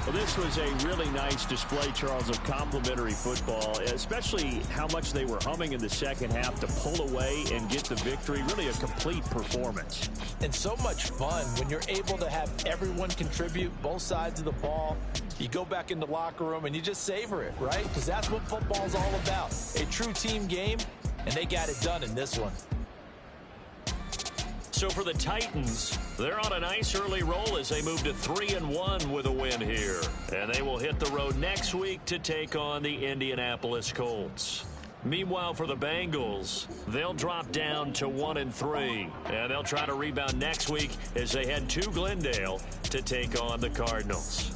Well, this was a really nice display, Charles, of complimentary football, especially how much they were humming in the second half to pull away and get the victory. Really a complete performance. And so much fun when you're able to have everyone contribute, both sides of the ball. You go back in the locker room and you just savor it, right? Because that's what football's all about. A true team game, and they got it done in this one. So for the Titans, they're on a nice early roll as they move to 3-1 with a win here. And they will hit the road next week to take on the Indianapolis Colts. Meanwhile, for the Bengals, they'll drop down to 1-3. And they'll try to rebound next week as they head to Glendale to take on the Cardinals.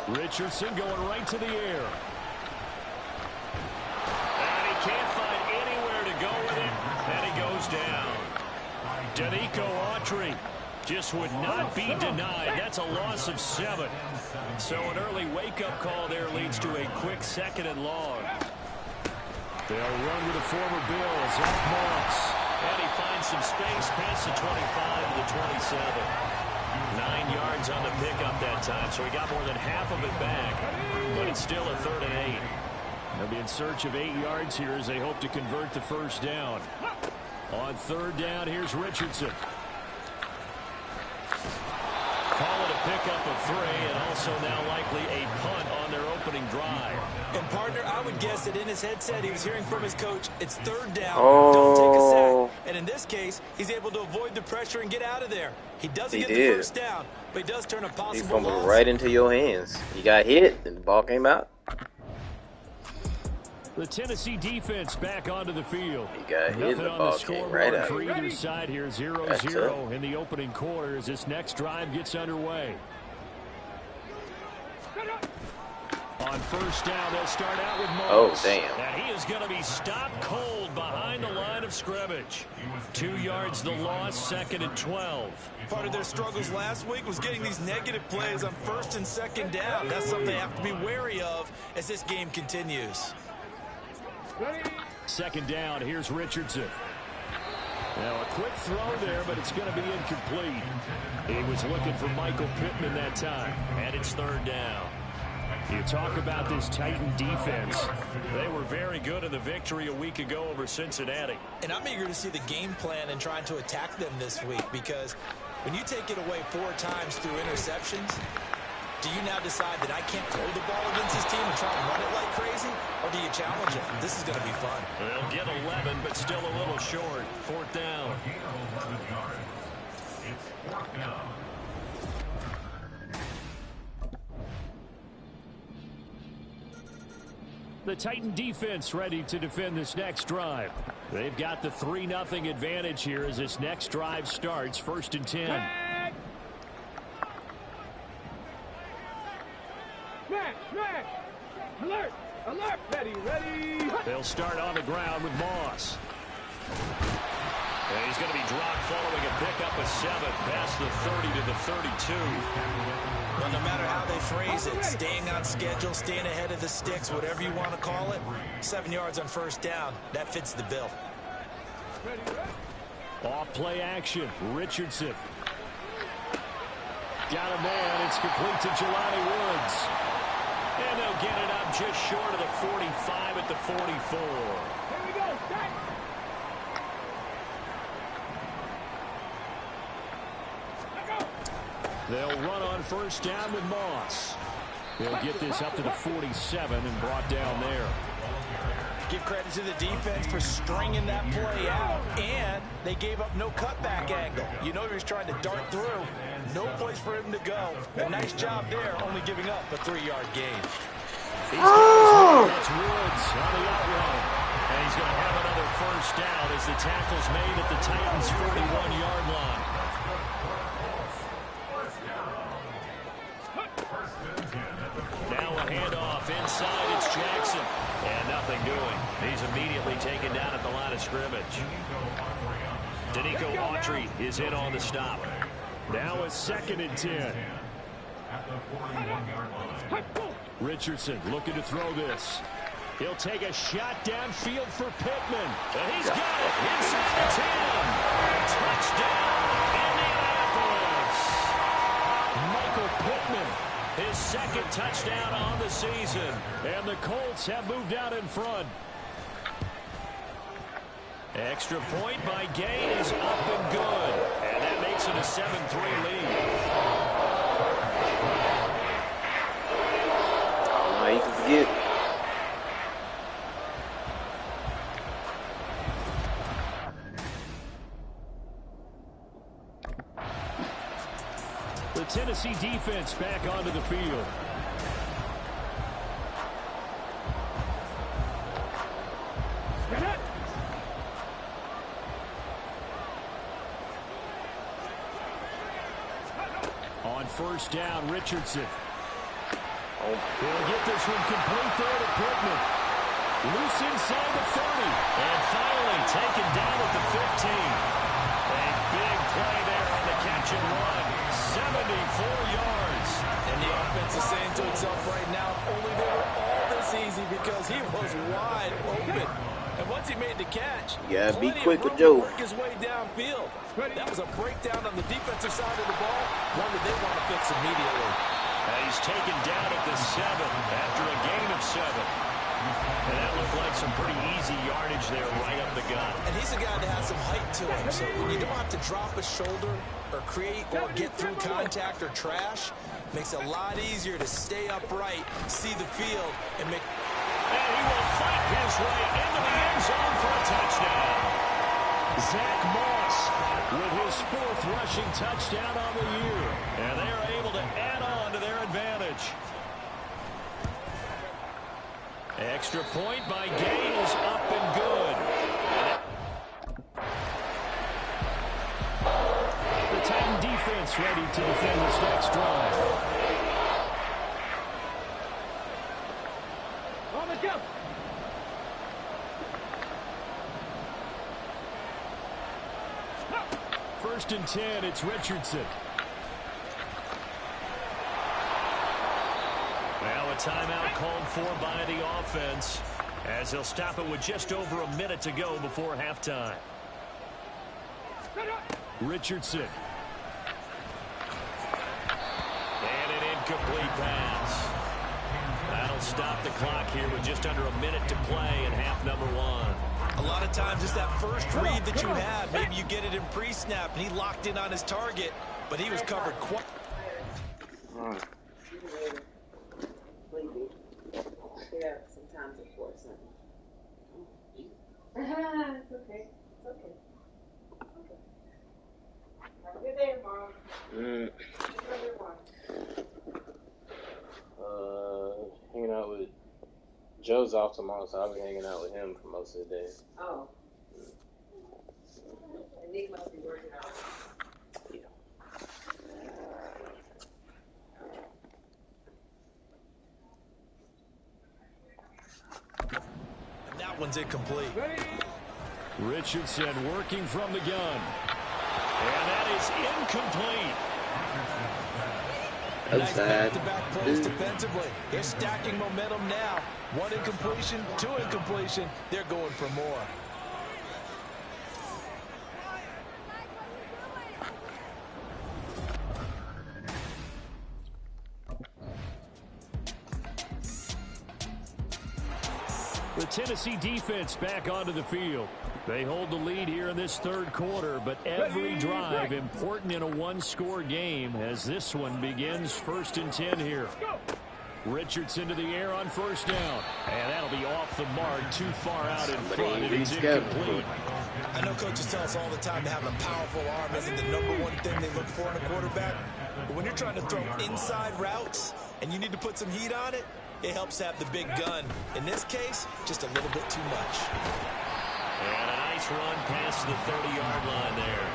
Richardson going right to the air. And he can't find anywhere to go with it. And he goes down. Danico Autry just would not be denied. That's a loss of 7. So an early wake-up call there leads to a quick 2nd and long. They'll run with the former Bills. Off Moss. And he finds some space past the 25 to the 27. 9 yards on the pickup that time, so he got more than half of it back. But it's still a 3rd and 8. They'll be in search of 8 yards here as they hope to convert the first down. On 3rd down, here's Richardson. Call it a pickup of 3, and also now likely a punt on their opening drive. And, partner, I would guess that in his headset he was hearing from his coach, it's 3rd down, don't take a sack. And in this case, he's able to avoid the pressure and get out of there. He doesn't get the first down, but he does turn a possible he fumbled loss. right into your hands. You got hit, and the ball came out. The Tennessee defense back onto the field. He got hit, and the ball came right out. For either side here, 0-0 in the opening quarter as this next drive gets underway. On 1st down, they'll start out with Moss. Oh, damn. And he is going to be stopped cold behind the line of scrimmage. 2 yards the loss, 2nd and 12. Part of their struggles last week was getting these negative plays on 1st and 2nd down. That's something they have to be wary of as this game continues. 2nd down, here's Richardson. Now a quick throw there, but it's going to be incomplete. He was looking for Michael Pittman that time, and it's 3rd down. You talk about this Titan defense. They were very good in the victory a week ago over Cincinnati. And I'm eager to see the game plan and trying to attack them this week, because when you take it away 4 times through interceptions, do you now decide that I can't throw the ball against this team and try and run it like crazy? Or do you challenge it? This is going to be fun. They'll get 11, but still a little short. 4th down. It's 4th down. The Titan defense ready to defend this next drive. They've got the 3-0 advantage here as this next drive starts. 1st and 10. Smash! Alert! Alert! Ready! They'll start on the ground with Moss. And he's going to be dropped following a pickup of 7 past the 30 to the 32. Well, no matter how they phrase it, staying on schedule, staying ahead of the sticks, whatever you want to call it, 7 yards on 1st down, that fits the bill. Off play action, Richardson. Got a man, it's complete to Jelani Woods. And they'll get it up just short of the 45 at the 44. Here we go, Jack! They'll run on 1st down with Moss. They'll get this up to the 47 and brought down there. Give credit to the defense for stringing that play out, and they gave up no cutback angle. You know he was trying to dart through. No place for him to go. A nice job there, only giving up a 3-yard gain. That's Woods on the outrun. And he's going to have another 1st down as the tackle's made at the Titans' 41-yard line. Now a handoff inside, it's Jackson. And nothing doing. He's immediately taken down at the line of scrimmage. Danico Autry is in on the stop. Now a 2nd and 10. Richardson looking to throw this. He'll take a shot downfield for Pittman. And he's got it inside the 10. Touchdown, Indianapolis. Michael Pittman, his 2nd touchdown on the season. And the Colts have moved out in front. Extra point by Gay is up and good. And that makes it a 7-3 lead. Oh, you can forget. The Tennessee defense back onto the field. On 1st down, Richardson. He'll get this one complete there to Pittman. Loose inside the 30. And finally taken down at the 15. A big play there on the catch and run. 74 yards. And the offense is saying to itself right now, only they were all this easy because he was wide open. And once he made the catch, yeah, be quick with Joe. Work his way downfield. That was a breakdown on the defensive side of the ball, one that they want to fix immediately. He's taken down at the 7 after a gain of 7. And that looked like some pretty easy yardage there right up the gut. And he's a guy that has some height to him, so when you don't have to drop a shoulder or create or get through contact or trash, makes it a lot easier to stay upright, see the field, and make... And he will fight his way into the end zone for a touchdown. Zach Moss with his 4th rushing touchdown on the year. And they are able to add on to their advantage. Extra point by Gay is up and good. The Titan defense ready to defend this next drive. On the jump. First and 10, it's Richardson. Now a timeout called for by the offense as he'll stop it with just over a minute to go before halftime. Richardson. And an incomplete pass. That'll stop the clock here with just under a minute to play in half number 1. A lot of times it's that first read that you have. Maybe you get it in pre-snap, and he locked in on his target, but he was covered quite... Yeah, sometimes it's for something. It's okay. It's okay. Okay. Have a good day, Mom. Hanging out with Joe's off tomorrow, so I'll be hanging out with him for most of the day. Oh. And Nick must be working out. Yeah. And that one's incomplete. Richardson working from the gun. And that is incomplete. Nice back-to-back plays defensively. They're stacking momentum now. 1 incompletion, 2 incompletion. They're going for more. The Tennessee defense back onto the field. They hold the lead here in this 3rd quarter, but every drive important in a 1-score game as this one begins 1st and 10 here. Richardson to the air on 1st down. And that'll be off the mark, too far out in front. It is incomplete. I know coaches tell us all the time that having a powerful arm isn't the #1 thing they look for in a quarterback. But when you're trying to throw inside routes and you need to put some heat on it, it helps have the big gun. In this case, just a little bit too much. And a nice run past the 30-yard line there.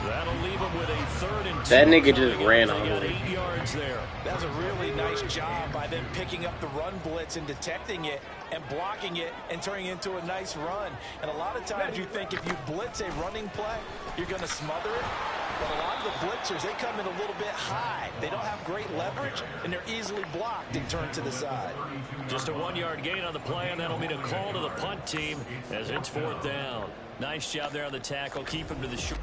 That'll leave him with a 3rd and 2. That nigga just ran on it. it. 8 yards there. That was a really nice job by them picking up the run blitz and detecting it and blocking it and turning it into a nice run. And a lot of times you think if you blitz a running play, you're going to smother it. But a lot of the blitzers, they come in a little bit high. They don't have great leverage, and they're easily blocked and turned to the side. Just a 1-yard gain on the play, and that'll mean a call to the punt team as it's 4th down. Nice job there on the tackle. Keep him to the short.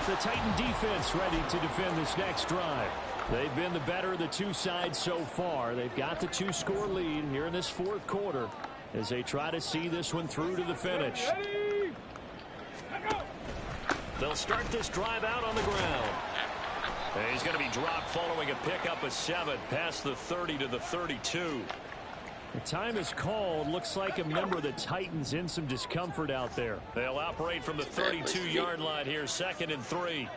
The Titan defense ready to defend this next drive. They've been the better of the 2 sides so far. They've got the 2-score lead here in this 4th quarter as they try to see this one through to the finish. They'll start this drive out on the ground. And he's going to be dropped following a pickup of 7 past the 30 to the 32. The time is called. Looks like a member of the Titans in some discomfort out there. They'll operate from the 32-yard line here, 2nd and 3.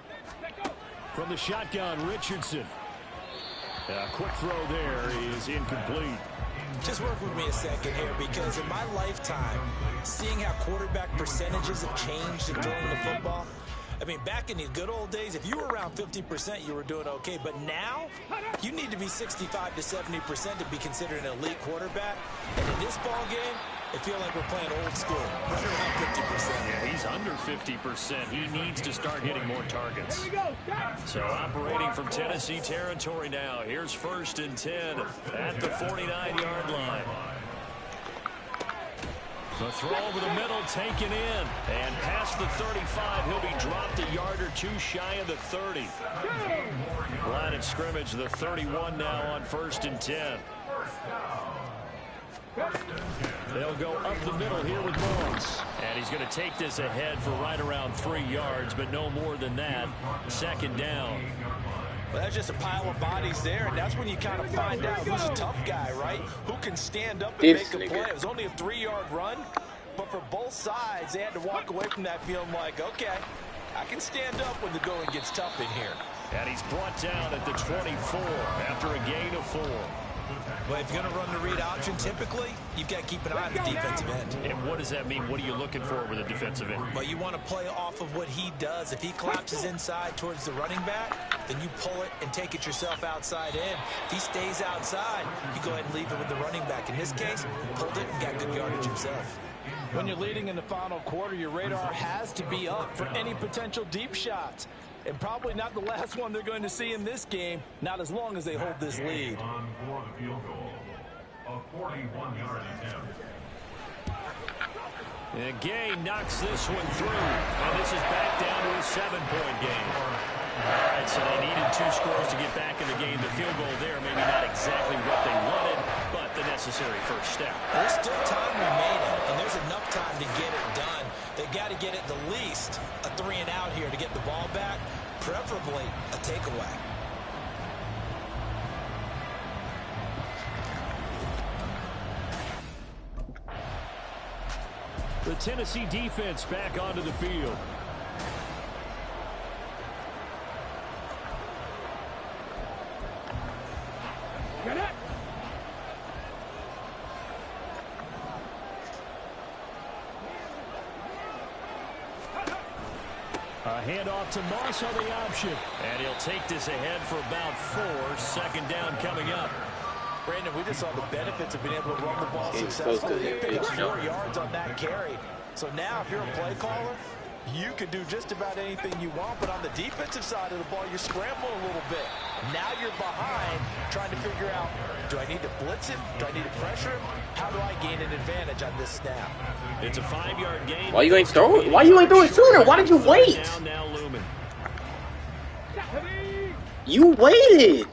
From the shotgun, Richardson. A quick throw there is incomplete. Just work with me a second here, because in my lifetime, seeing how quarterback percentages have changed in throwing the football, I mean, back in the good old days, if you were around 50%, you were doing okay. But now, you need to be 65 to 70% to be considered an elite quarterback. And in this ball game, I feel like we're playing old school, right around 50%. Yeah, he's under 50%. He needs to start hitting more targets. So operating from Tennessee territory now. Here's 1st and 10 at the 49-yard line. The throw over the middle, taken in. And past the 35, he'll be dropped a yard or two shy of the 30. Line of scrimmage, the 31 now on 1st and 10. They'll go up the middle here with Moss. And he's going to take this ahead for right around 3 yards, but no more than that. 2nd down. Well, that's just a pile of bodies there, and that's when you kind of find out who's a tough guy, right? Who can stand up and make a play. It was only a 3-yard run, but for both sides, they had to walk away from that feeling like, okay, I can stand up when the going gets tough in here. And he's brought down at the 24 after a gain of 4. Well, if you're going to run the read option, typically, you've got to keep an eye on the defensive end. And what does that mean? What are you looking for with a defensive end? Well, you want to play off of what he does. If he collapses inside towards the running back, then you pull it and take it yourself outside in. If he stays outside, you go ahead and leave it with the running back. In this case, you pulled it and got good yardage himself. When you're leading in the final quarter, your radar has to be up for any potential deep shots. And probably not the last one they're going to see in this game, not as long as they hold this lead. On for the field goal, a 41-yard attempt. And Gay knocks this one through. And this is back down to a 7-point game. All right, so they needed 2 scores to get back in the game. The field goal there, maybe not exactly what they wanted, but the necessary first step. There's still time remaining, and there's enough time to get it done. They've got to get it the least a 3-and-out here to get the ball back, preferably a takeaway. The Tennessee defense back onto the field. A handoff to Moss on the option. And he'll take this ahead for about 4. 2nd down coming up. Brandon, we just saw the benefits of being able to run the ball successfully. They pick up 4 yards on that carry. So now if you're a play caller, you can do just about anything you want. But on the defensive side of the ball, you're scrambling a little bit. Now you're behind trying to figure out, do I need to blitz him? Do I need to pressure him? How do I gain an advantage on this snap? It's a 5-yard gain. Why you ain't throw it? Why you ain't throw it sooner? Why did you wait? Down now looming. You waited.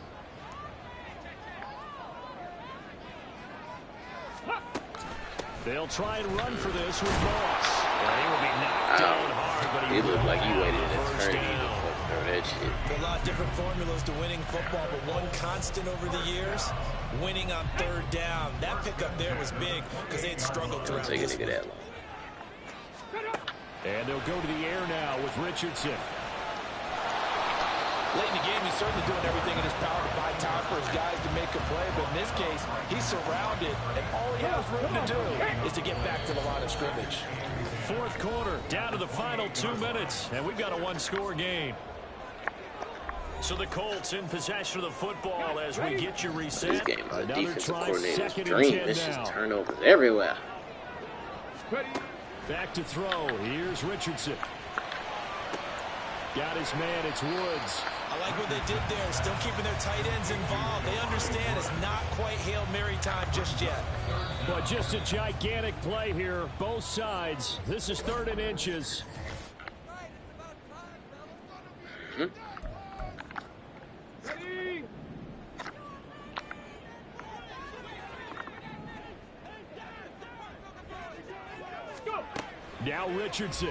They'll try and run for this with Moss. And he will be knocked down hard, but he looked like he waited an first eternity down. to throw that shit. There are a lot of different formulas to winning football, but one constant over the years, winning on 3rd down. That pickup there was big because they had struggled throughout Take a this nigga week. that long. And they'll go to the air now with Richardson. Late in the game, he's certainly doing everything in his power to buy time for his guys to make a play. But in this case, he's surrounded, and all he has room to do is to get back to the line of scrimmage. 4th quarter, down to the final 2 minutes, and we've got a 1-score game. So the Colts in possession of the football as we get you reset. This game is a Another defensive try, coordinator's 2nd and dream. 10 This now. is turnovers everywhere. Back to throw. Here's Richardson. Got his man. It's Woods. I like what they did there, still keeping their tight ends involved. They understand it's not quite Hail Mary time just yet. But just a gigantic play here, both sides. This is 3rd and inches. Now Richardson.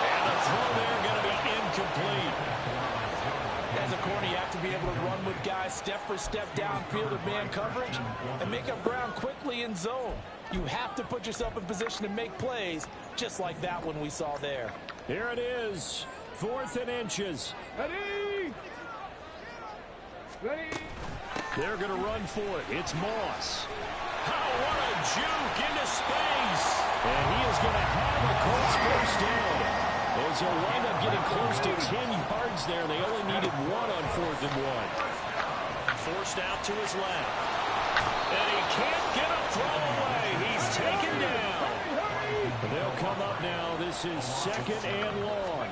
And the throw there going to be incomplete. As a corner, you have to be able to run with guys step for step downfield of man coverage and make up ground quickly in zone. You have to put yourself in position to make plays just like that one we saw there. Here it is, 4th and inches. Ready! Ready! They're going to run for it. It's Moss. Oh, what a juke into space. And he is going to have a Colts first down. As they'll wind up getting close to 10 yards there. They only needed 1 on 4th and 1. Forced out to his left. And he can't get a throw away. He's taken down. They'll come up now. This is 2nd and long.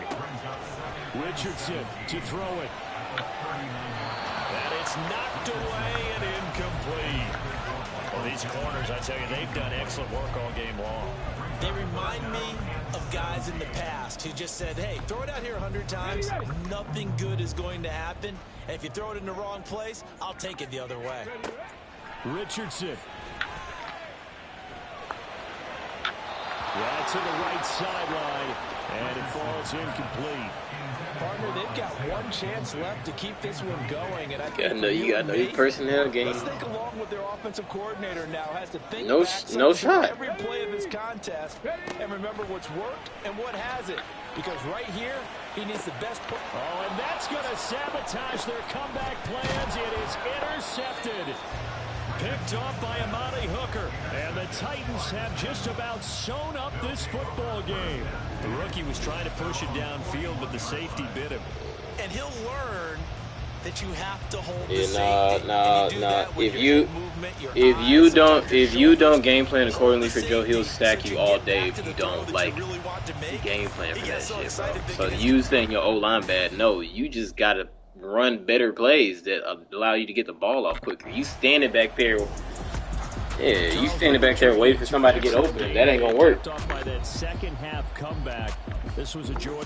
Richardson to throw it. And it's knocked away and incomplete. Well, these corners, I tell you, they've done excellent work all game long. They remind me of guys in the past who just said, hey, throw it out here 100 times. Nothing good is going to happen. And if you throw it in the wrong place, I'll take it the other way. Richardson. Right to the right sideline. And it falls incomplete. Partner, they've got one chance left to keep this one going, and I think you gotta know your personnel game. Let's think along with their offensive coordinator now has to think No shot. every play of this contest and remember what's worked and what hasn't. Because right here, he needs the best play. Oh, and that's going to sabotage their comeback plans. It is intercepted. Picked off by Amani Hooker. And the Titans have just about sewn up this football game. The rookie was trying to push it downfield, but the safety bit him. And he'll learn that you have to hold Yeah, the safety. nah. If you don't game plan accordingly for Joe, he'll stack you all day if you don't like game plan for that shit, bro. So you saying your O-line bad? No, you just gotta run better plays that allow you to get the ball off quicker. You standing back there. Yeah, you standing back there waiting for somebody to get open. That ain't gonna work. Off by that second half comeback. This was a joy.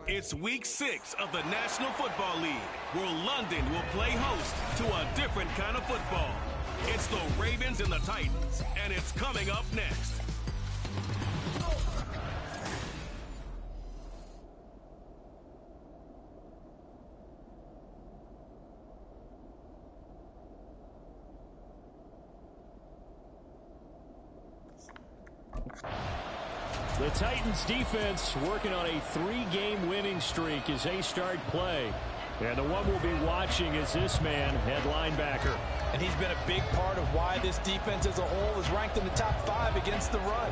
It's week 6 of the National Football League, where London will play host to a different kind of football. It's the Ravens and the Titans, and it's coming up next. Titans defense working on a 3-game winning streak as they start play. And the one we'll be watching is this man, head linebacker. And he's been a big part of why this defense as a whole is ranked in the top 5 against the run.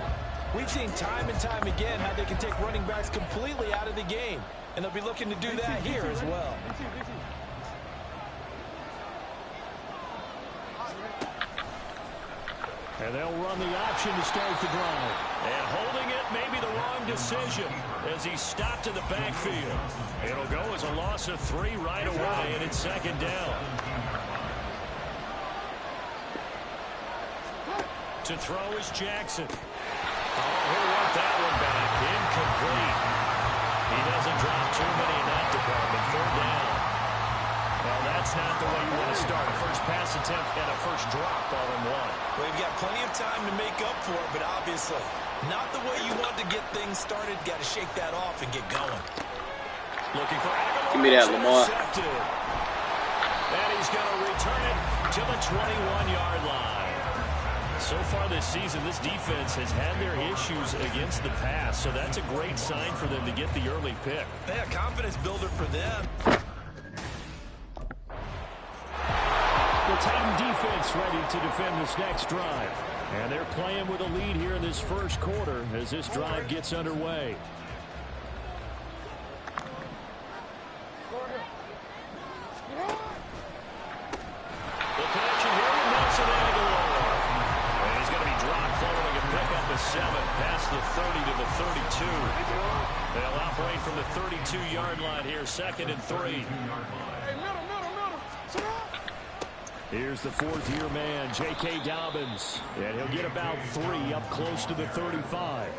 We've seen time and time again how they can take running backs completely out of the game. And they'll be looking to do that here as well. And they'll run the option to start the drive. And holding it may be the wrong decision as he stopped in the backfield. It'll go as a loss of 3 right away, and it's second down. To throw is Jackson. Oh, he'll want that one back. Incomplete. He doesn't drop too many in that department. 3rd down. Well, that's not the way you want to start. A first pass attempt and a first drop all in one. Well, you've got plenty of time to make up for it, but obviously not the way you want to get things started. Got to shake that off and get going. Looking for Aguilar. Give me that, Lamar. And he's going to return it to the 21-yard line. So far this season, this defense has had their issues against the pass, so that's a great sign for them to get the early pick. Yeah, confidence builder for them. The Titan defense ready to defend this next drive. And they're playing with a lead here in this first quarter as this drive gets underway. The connection here with Nelson Aguilar. And he's going to be dropped following a pickup of 7 past the 30 to the 32. They'll operate from the 32-yard line here, 2nd and 3. Here's the 4th-year man, J.K. Dobbins, and he'll get about 3 up close to the 35.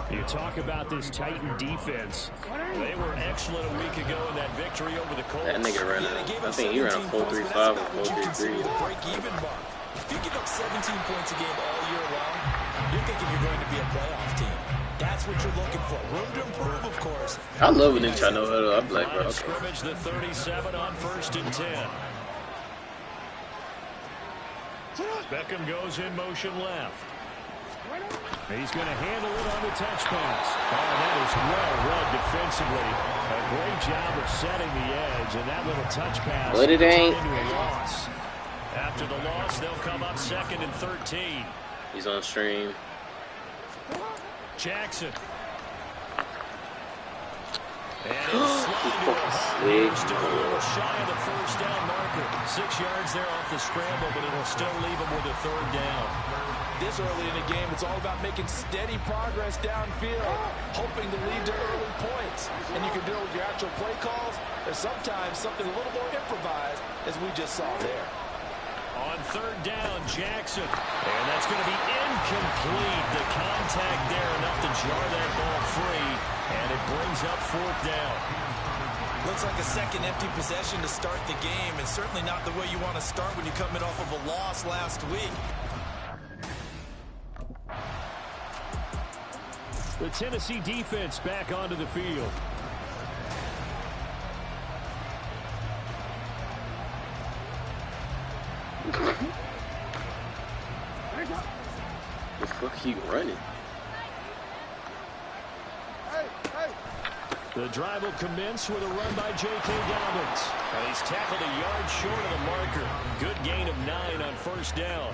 You talk about this Titan defense. They were excellent a week ago in that victory over the Colts. That nigga ran I think he ran a 4.35 or 4.33. Break-even mark. If you give up 17 points a game all year long, you're thinking you're going to be a playoff team. That's what you're looking for. Room to improve, of course. I love when they try to know huddle. I'm like, bro, okay. Scrimmage the 37 on 1st and 10. Beckham goes in motion left. He's going to handle it on the touch pass. Oh, that is well read defensively. A great job of setting the edge, and that little touch pass But it ain't. into a loss. After the loss, they'll come up 2nd and 13. He's on stream. Jackson. And it's just a little shy of the 1st down marker. 6 yards there off the scramble, but it'll still leave him with a 3rd down. This early in the game, it's all about making steady progress downfield, hoping to lead to early points. And you can do it with your actual play calls, or sometimes something a little more improvised, as we just saw there. On 3rd down, Jackson. And that's going to be incomplete. The contact there enough to jar that ball free. And it brings up 4th down. Looks like a second empty possession to start the game, and certainly not the way you want to start when you're coming off of a loss last week. The Tennessee defense back onto the field. The fuck you running? The drive will commence with a run by J.K. Dobbins. And he's tackled a yard short of the marker. Good gain of 9 on 1st down.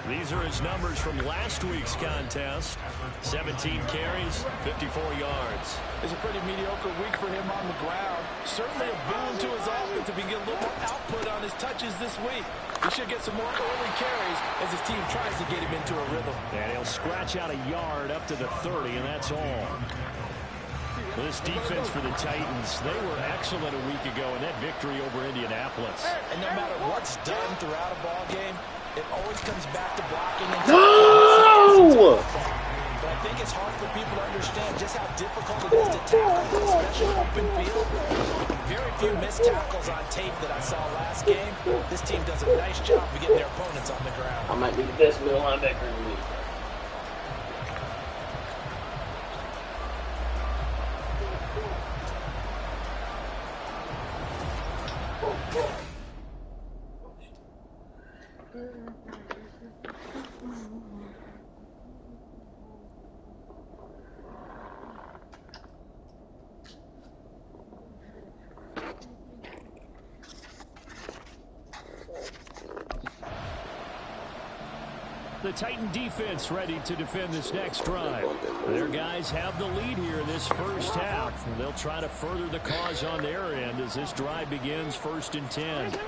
These are his numbers from last week's contest. 17 carries, 54 yards. It's a pretty mediocre week for him on the ground. Certainly a boon to his offense if he can get a little more output on his touches this week. He should get some more early carries as his team tries to get him into a rhythm. And he'll scratch out a yard up to the 30, and that's all. This defense for the Titans, they were excellent a week ago in that victory over Indianapolis. And no matter what's done throughout a ball game, it always comes back to blocking and No! But I think it's hard for people to understand just how difficult it is to tackle, especially open field. Very few missed tackles on tape that I saw last game. This team does a nice job of getting their opponents on the ground. I might be the best middle linebacker in the league. The Titan defense ready to defend this next drive. Their guys have the lead here in this first half. They'll try to further the cause on their end as this drive begins 1st and 10.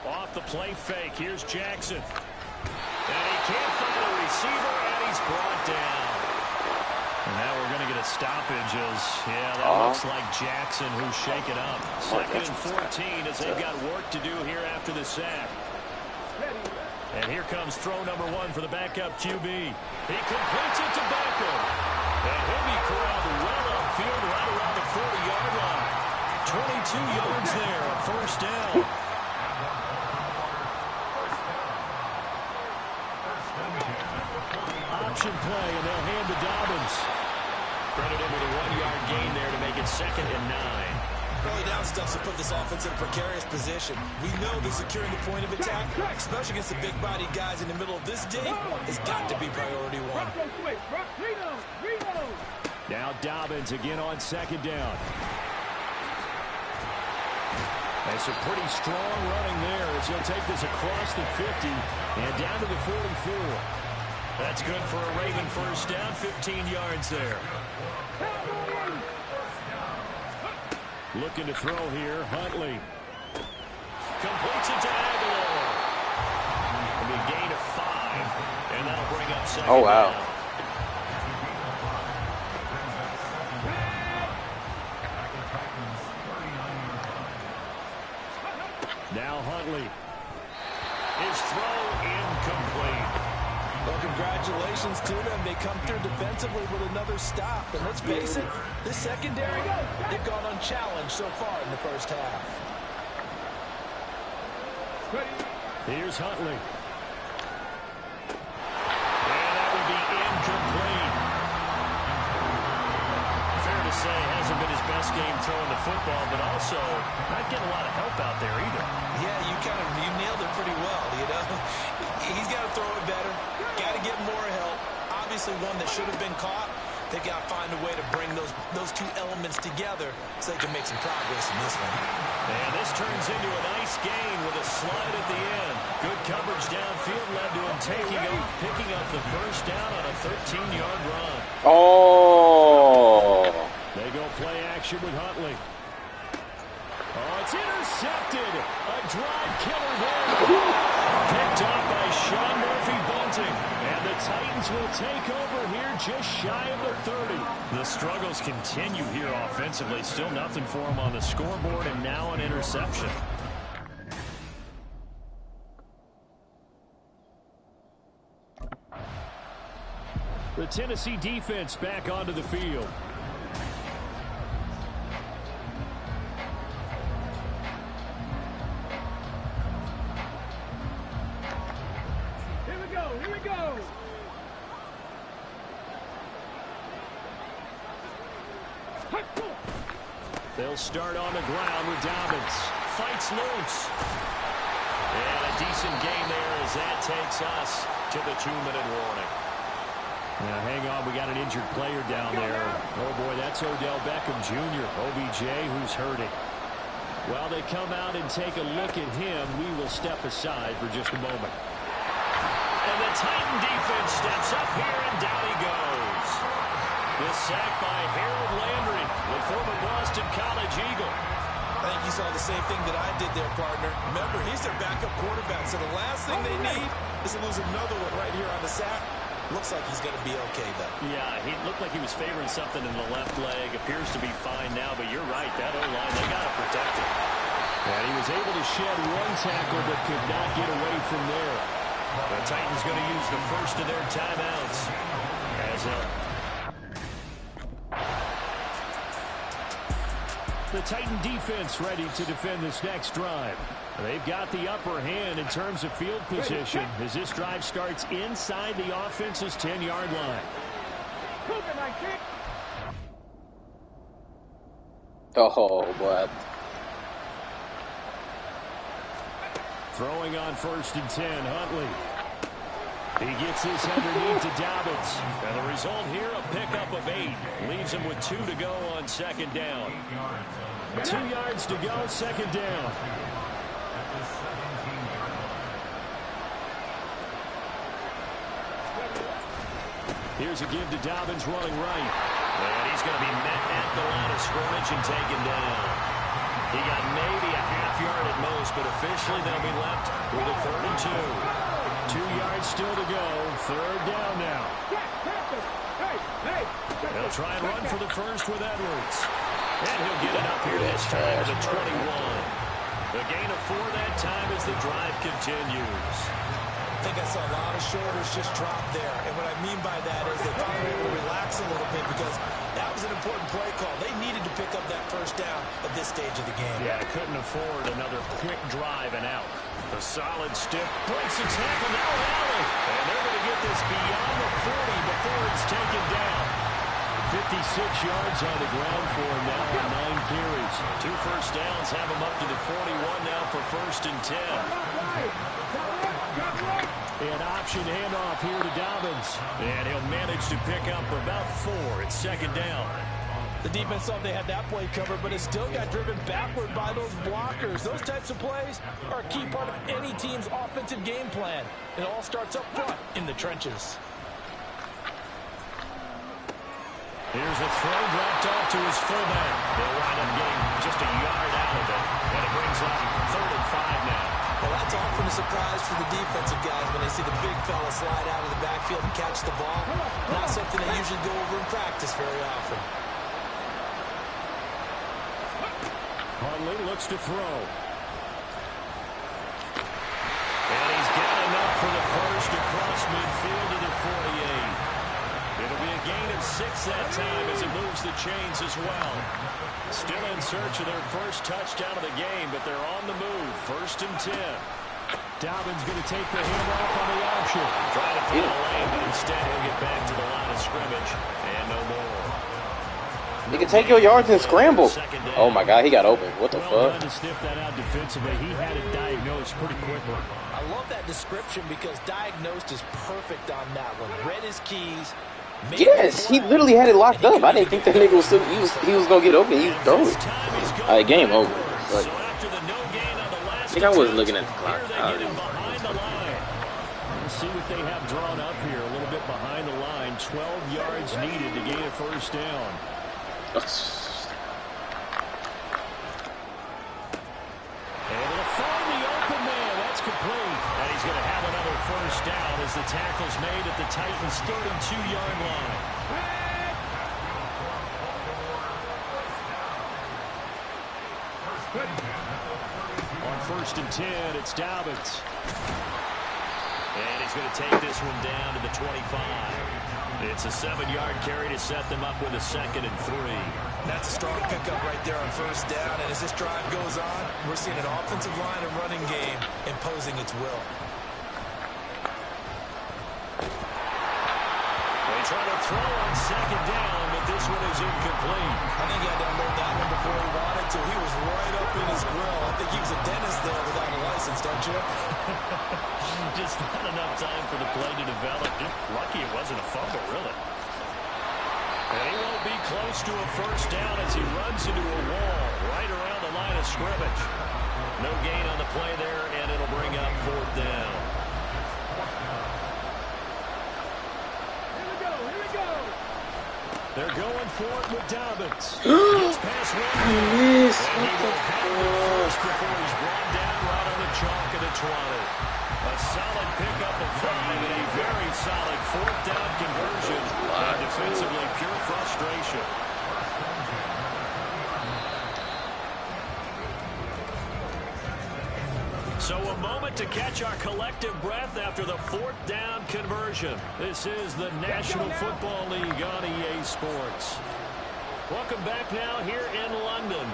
Off the play fake, here's Jackson. And he can't find a receiver, and he's brought down. And now we're going to get a stoppage as, that looks like Jackson who's shaken up. 2nd and 14 as they've got work to do here after the sack. And here comes throw number 1 for the backup QB. He completes it to Beckham. And he'll be corralled well upfield right around the 40-yard line. 22 yards there, a 1st down. Option play, and they'll hand to Dobbins. Credit him with a 1-yard gain there to make it 2nd and 9. Early down stuff to put this offense in a precarious position. We know that securing the point of attack, especially against the big-bodied guys in the middle of this game, has got to be priority 1. Now Dobbins again on 2nd down. That's a pretty strong running there as he'll take this across the 50 and down to the 44. That's good for a Raven 1st down, 15 yards there. Looking to throw here, Huntley. Completes it to Aguilar. A gain of 5, and that'll bring up 2nd Oh, wow. down. Now Huntley. His throw incomplete. Well, congratulations to them. They come through defensively with another stop. And let's face it, this secondary, they've gone unchallenged so far in the first half. Here's Huntley. And that would be incomplete. Fair to say, hasn't been his best game throwing the football, but also not getting a lot of help out there either. Yeah, you nailed it pretty well, you know. He's got to throw it better. Got to get more help. Obviously one that should have been caught. They've got to find a way to bring those two elements together so they can make some progress in this one. And this turns into a nice gain with a slide at the end. Good coverage downfield led to him picking up the 1st down on a 13-yard run. Oh! They go play action with Huntley. Oh, it's intercepted. A drive killer there. Picked off by Sean Murphy-Bunting. And the Titans will take over here just shy of the 30. The struggles continue here offensively. Still nothing for them on the scoreboard, and now an interception. The Tennessee defense back onto the field. Here we go. They'll start on the ground with Dobbins. Fights loose. And a decent gain there as that takes us to the 2-minute warning. Now, hang on, we got an injured player down there. Oh, boy, that's Odell Beckham Jr., OBJ, who's hurting. While they come out and take a look at him, we will step aside for just a moment. And the Titan defense steps up here, and down he goes. The sack by Harold Landry, the former Boston College Eagle. I think you saw the same thing that I did there, partner. Remember, he's their backup quarterback, so the last thing they need is to lose another one right here on the sack. Looks like he's going to be okay, though. Yeah, he looked like he was favoring something in the left leg. Appears to be fine now, but you're right. That O-line, they got to protect him. And he was able to shed one tackle, but could not get away from there. The Titans going to use the first of their timeouts. As the Titan defense ready to defend this next drive. They've got the upper hand in terms of field position as this drive starts inside the offense's 10-yard line. Oh, boy. Throwing on 1st and 10, Huntley. He gets this underneath to Dobbins. And the result here, a pickup of 8. Leaves him with 2 to go on 2nd down. 2 yards to go, 2nd down. Here's a give to Dobbins running right. And he's going to be met at the line of scrimmage and taken down. He got maybe a half yard at most, but officially they'll be left with a 3rd and 2. 2 yards still to go. 3rd down now. They'll try and run for the first with Edwards. And he'll get it up here this time to the 21. The gain of 4 that time as the drive continues. I think I saw a lot of shoulders just drop there. And what I mean by that is they probably were able to relax a little bit because that was an important play call. They needed to pick up that first down at this stage of the game. Yeah, couldn't afford another quick drive and out. The solid stick breaks the tackle. Now rally. And they're going to get this beyond the 40 before it's taken down. 56 yards on the ground for him now on 9 carries. 2 first downs have him up to the 41 now for 1st and 10. An option handoff here to Dobbins. And he'll manage to pick up about 4 at 2nd down. The defense thought they had that play covered, but it still got driven backward by those blockers. Those types of plays are a key part of any team's offensive game plan. It all starts up front in the trenches. Here's a throw dropped off to his fullback. They'll wind up getting just a yard out of it. And it brings up 3rd and 5 now. Well, that's often a surprise for the defensive guys when they see the big fella slide out of the backfield and catch the ball. Not something they usually go over in practice very often. Hundley looks to throw. And he's got enough for the first across midfield to the 48. It'll be a gain of 6 that time as it moves the chains as well. Still in search of their first touchdown of the game, but they're on the move. 1st and 10. Dobbins going to take the handoff on the option. Trying to find a lane, but instead he'll get back to the line of scrimmage. And no more. You can take your yards and scramble. Oh my God, he got open. What the fuck? Trying to sniff that out defensively. He had it diagnosed pretty quickly. I love that description because diagnosed is perfect on that one. Read his keys. Yes, he literally had it locked up. I didn't think that nigga was still, he was gonna get open. He was throwing. Alright, game over. But, I think I wasn't looking at the clock. Let's see what they have drawn up here. A little bit behind the line. 12 yards needed to gain a 1st down. And it'll find the open man. That's complete. And he's going to have another 1st down as the tackle's made at the Titans' 32-yard line. On 1st and 10, it's Dobbins. And he's going to take this one down to the 25. It's a 7-yard carry to set them up with a 2nd and 3. That's a strong pickup right there on 1st down. And as this drive goes on, we're seeing an offensive line and running game imposing its will. They try to throw on 2nd down, but this one is incomplete. I think he had to unload that one before he wanted to. He was right up in his grill. I think he was a dentist there without a license, don't you? Just not enough time for the play to develop. Lucky it wasn't a fumble, really. And he won't be close to a 1st down as he runs into a wall right around the line of scrimmage. No gain on the play there, and it'll bring up 4th down. They're going for it with Dobbins. Gets past one. And he will have the first before he's brought down right on the chalk of the 20. A solid pickup of 5 and a very solid 4th down conversion. And defensively, pure frustration. So a moment to catch our collective breath after the 4th down conversion. This is the National Football League on EA Sports. Welcome back now here in London.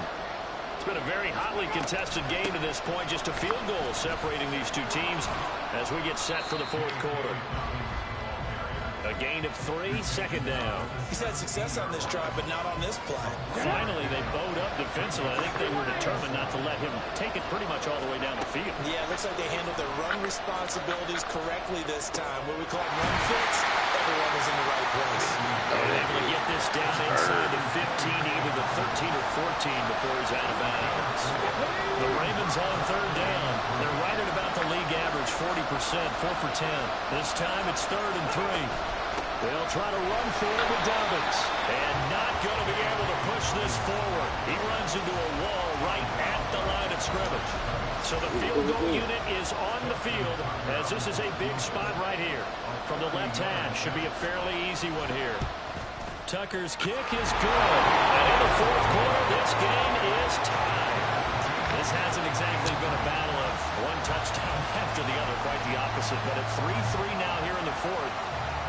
It's been a very hotly contested game to this point. Just a field goal separating these two teams as we get set for the 4th quarter. A gain of 3, 2nd down. He's had success on this drive, but not on this play. Finally, they bowed up defensively. I think they were determined not to let him take it pretty much all the way down the field. Yeah, it looks like they handled their run responsibilities correctly this time. What we call run fits, everyone was in the right place. They're able to get this down inside the 15, either the 13 or 14 before he's out of bounds. The Ravens on 3rd down. They're right at about the league average, 40%, 4 for 10. This time it's 3rd and 3. They'll try to run for it with Dobbins. And not going to be able to push this forward. He runs into a wall right at the line of scrimmage. So the field goal unit is on the field as this is a big spot right here. From the left hash, should be a fairly easy one here. Tucker's kick is good. And in the fourth quarter, this game is tied. This hasn't exactly been a battle of one touchdown after the other, quite the opposite. But at 3-3 now here in the fourth,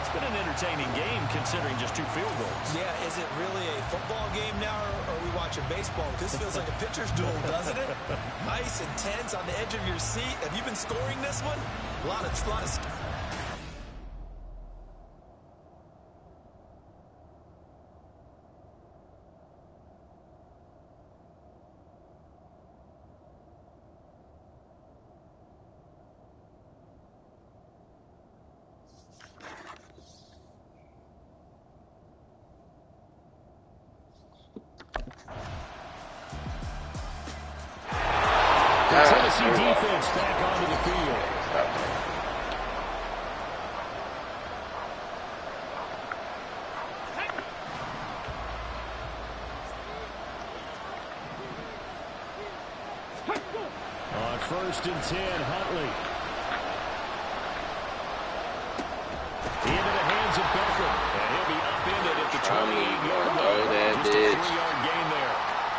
it's been an entertaining game considering just 2 field goals. Yeah, is it really a football game now, or are we watching baseball? This feels like a pitcher's duel, doesn't it? Nice and tense on the edge of your seat. Have you been scoring this one? A lot of The Tennessee defense back onto the field. On 1st and 10, Huntley. Into the hands of Beckham. And he'll be upended at the 28-yard line. Just a 3-yard gain there.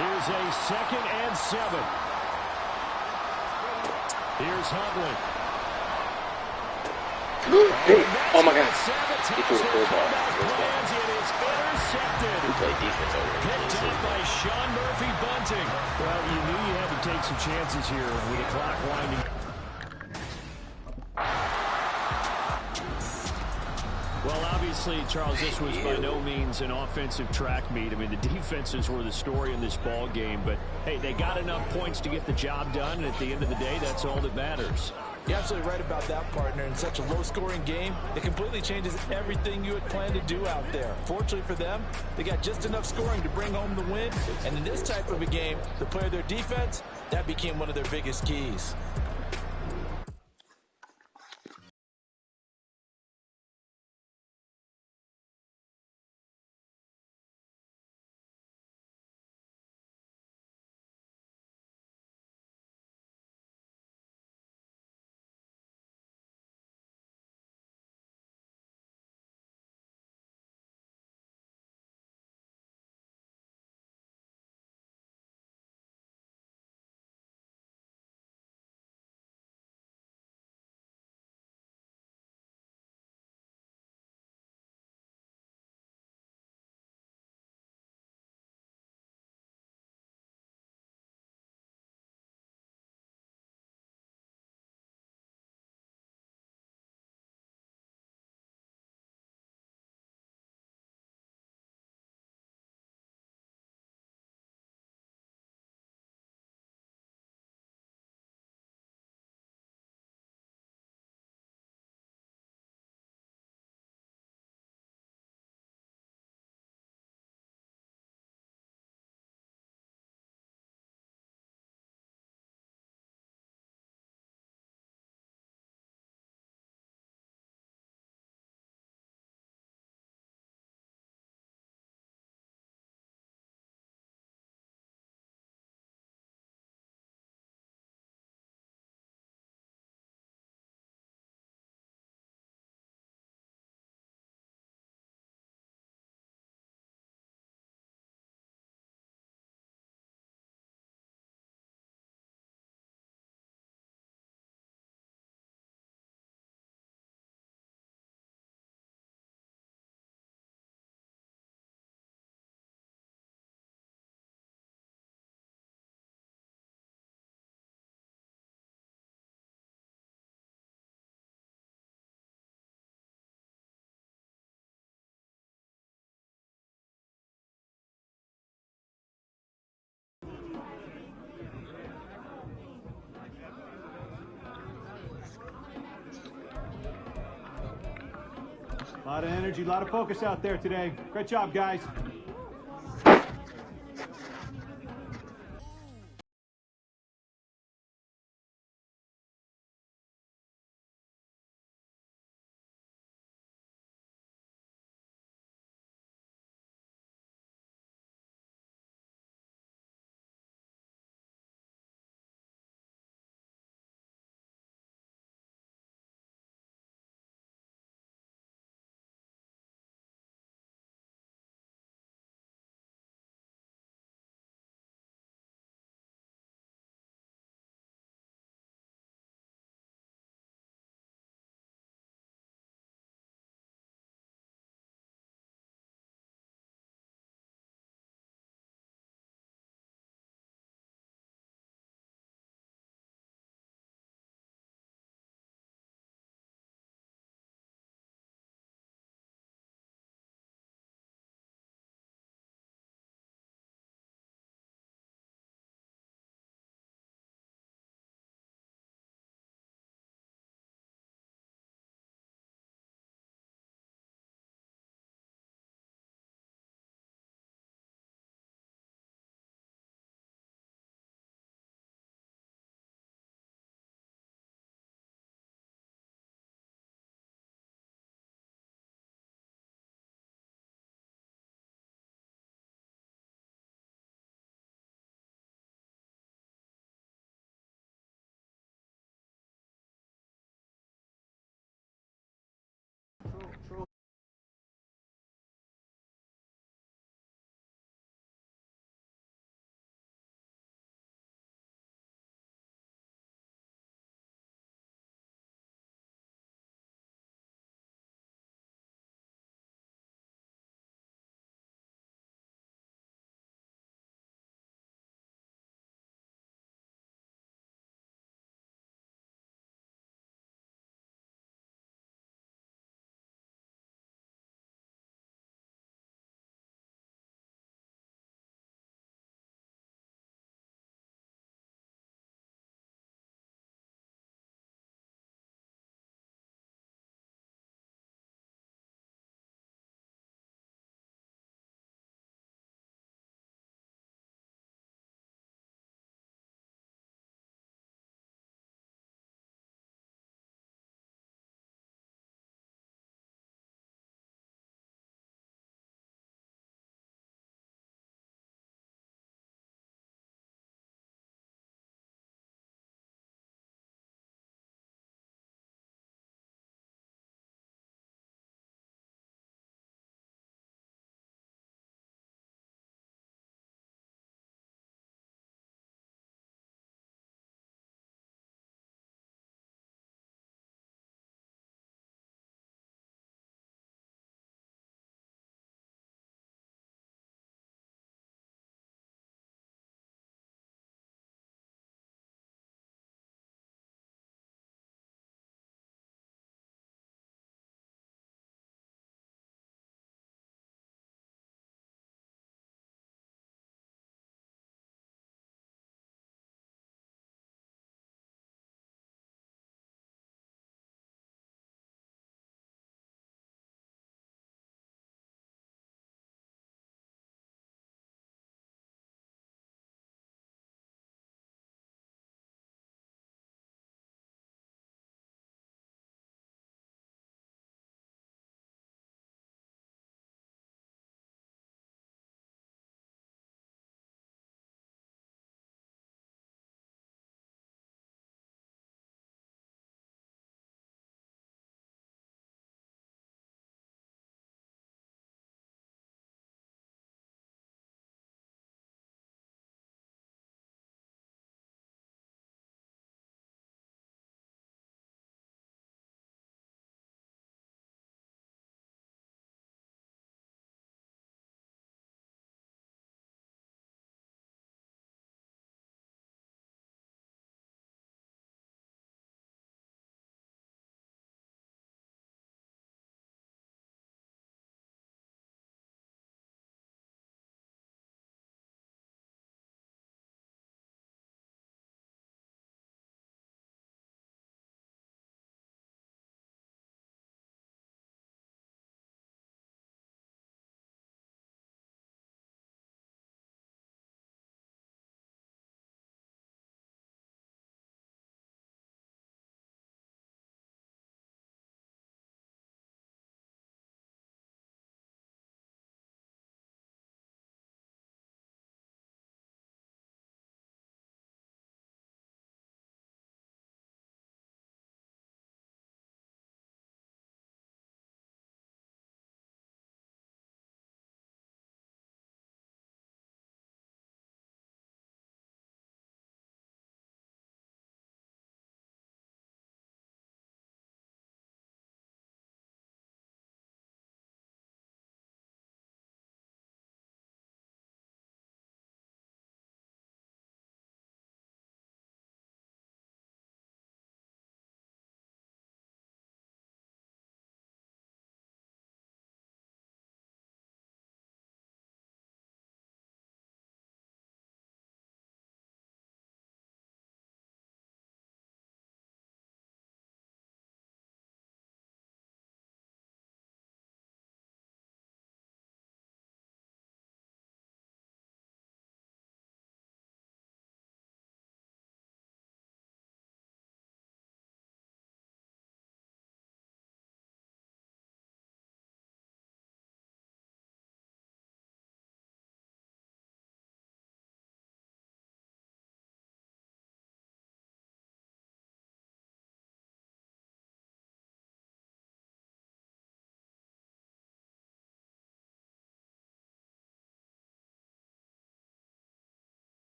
Here's a 2nd and 7. Here's Huntley. Oh my God. He threw the football. It is intercepted. He played defense over there. Picked up by Sean Murphy Bunting. Well, you knew you had to take some chances here with the clock winding. Well, obviously, Charles, this was by no means an offensive track meet. I mean, the defenses were the story in this ball game. But, hey, they got enough points to get the job done. And at the end of the day, that's all that matters. You're absolutely right about that, partner. In such a low-scoring game, it completely changes everything you had planned to do out there. Fortunately for them, they got just enough scoring to bring home the win. And in this type of a game, to play their defense, that became one of their biggest keys. A lot of energy, a lot of focus out there today. Great job, guys.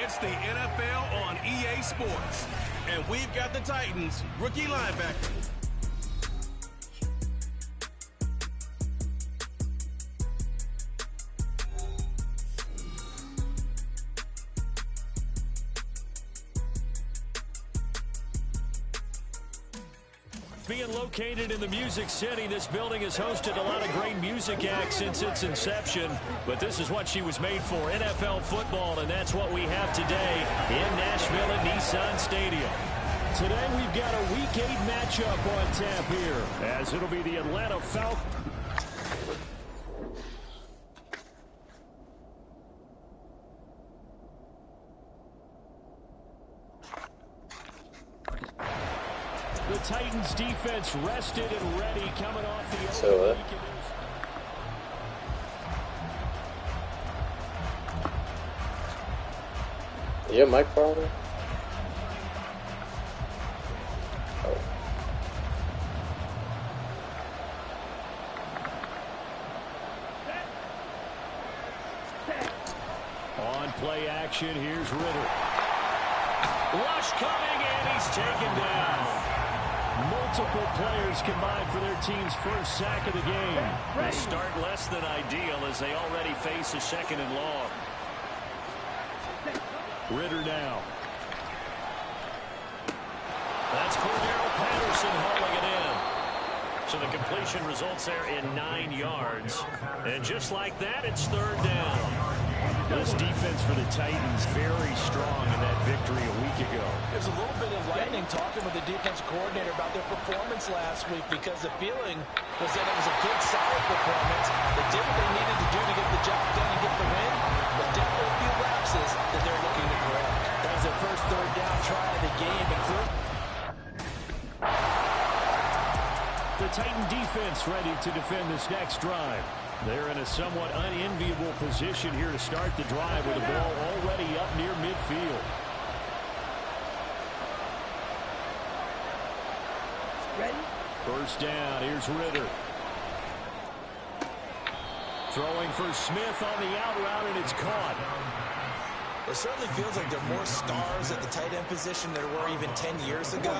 It's the NFL on EA Sports. And we've got the Titans rookie linebacker. Being located in the Music City, this building has hosted a lot of great music acts since its inception. But this is what she was made for, NFL football, and that's what we have today in Nashville at Nissan Stadium. Today we've got a Week 8 matchup on tap here, as it'll be the Atlanta Falcons. The Titans defense rested and ready coming off the opening weekend. Is your mic problem? Oh. On play action, here's Ritter. Rush coming, and he's taken down. Multiple players combined for their team's first sack of the game. They start less than ideal as they already face a 2nd and long. Ritter now. That's Cordero Patterson hauling it in. So the completion results there in 9 yards. And just like that, it's 3rd down. This defense for the Titans very strong in that victory a week ago. There's a little bit of lightning talking with the defensive coordinator about their performance last week because the feeling was that it was a good, solid performance. They did what they needed to do to get the job done and get the win, but definitely a few lapses that they're looking to correct. That was their first 3rd down try of the game. The Titan defense ready to defend this next drive. They're in a somewhat unenviable position here to start the drive with the ball already up near midfield. Ready? First down, here's Ritter. Throwing for Smith on the out route, and it's caught. It certainly feels like there are more stars at the tight end position than there were even 10 years ago.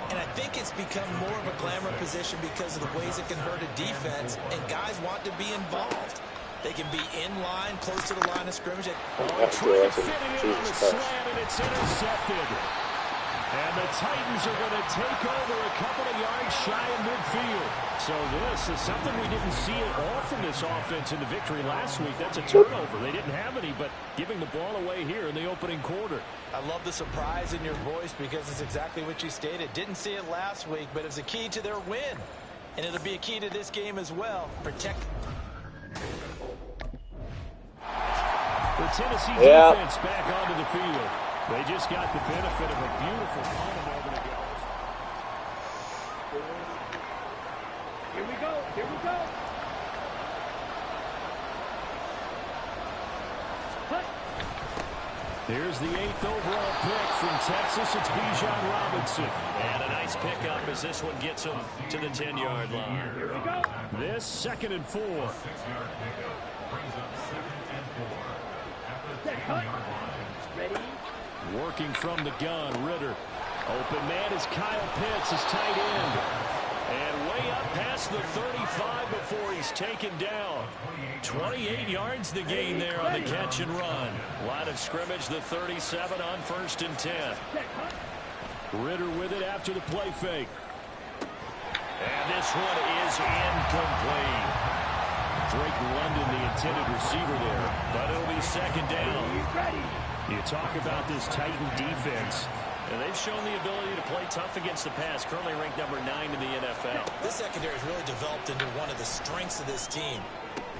And I think it's become more of a glamour position because of the ways it can hurt a defense, and guys want to be involved. They can be in line, close to the line of scrimmage. Trying to fit it in on the slant, and it's intercepted. And the Titans are going to take over a couple of yards shy of midfield. So this is something we didn't see at all from this offense in the victory last week. That's a turnover. They didn't have any, but giving the ball away here in the opening quarter. I love the surprise in your voice because it's exactly what you stated. Didn't see it last week, but it was a key to their win. And it'll be a key to this game as well. Protect. The Tennessee defense back onto the field. They just got the benefit of a beautiful punt a moment ago. Here we go. Here we go. Here's the 8th overall pick from Texas. It's Bijan Robinson. And a nice pickup as this one gets him to the 10-yard line. Here we go. This 2nd and 4. 6-yard pickup brings up 2nd and 4 at the 10-yard line. Ready? Working from the gun, Ritter. Open man is Kyle Pitts, his tight end. And way up past the 35 before he's taken down. 28 yards the gain there on the catch and run. Line of scrimmage, the 37 on 1st and 10. Ritter with it after the play fake. And this one is incomplete. Drake London, the intended receiver there. But it'll be 2nd down. You talk about this Titan defense. And they've shown the ability to play tough against the pass, currently ranked number 9 in the NFL. This secondary has really developed into one of the strengths of this team.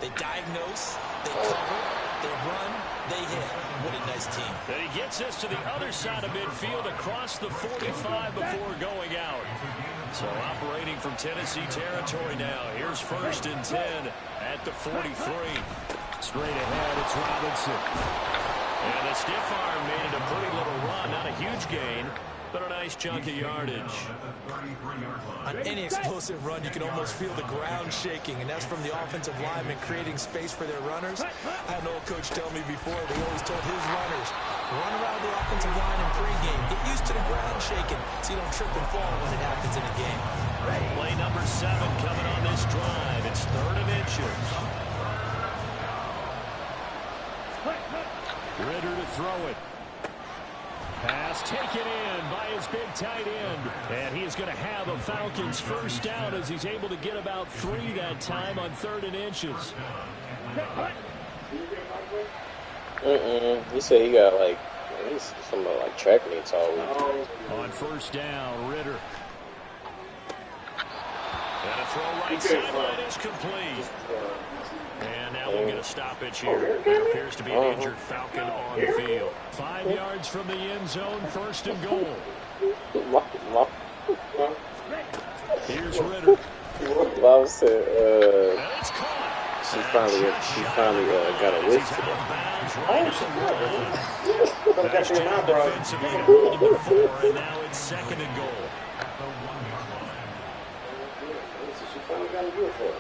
They diagnose, they cover, they run, they hit. What a nice team. Then he gets us to the other side of midfield across the 45 before going out. So operating from Tennessee territory now. Here's 1st and 10 at the 43. Straight ahead, it's Robinson. And the stiff arm made it a pretty little run. Not a huge gain, but a nice chunk of yardage. On any explosive run, you can almost feel the ground shaking, and that's from the offensive linemen creating space for their runners. I had an old coach tell me before, they always told his runners, Run around the offensive line in pregame. Get used to the ground shaking so you don't trip and fall when it happens in a game. Play number 7 coming on this drive. It's 3rd and inches. Ritter to throw it. Pass taken in by his big tight end. And he is going to have a Falcons first down as he's able to get about 3 that time on 3rd and inches. He said he got like, he's some like track meets all week. On first down, Ritter. And a throw right sideline is complete. And now we'll get a stoppage here. There appears to be an injured Falcon on the field. 5 yards from the end zone, 1st and goal. Here's Ritter. Bob said, And it's caught. she finally got a list today. Nice job defensively to hold him at 4, and now it's 2nd and goal. She finally got a deal for it.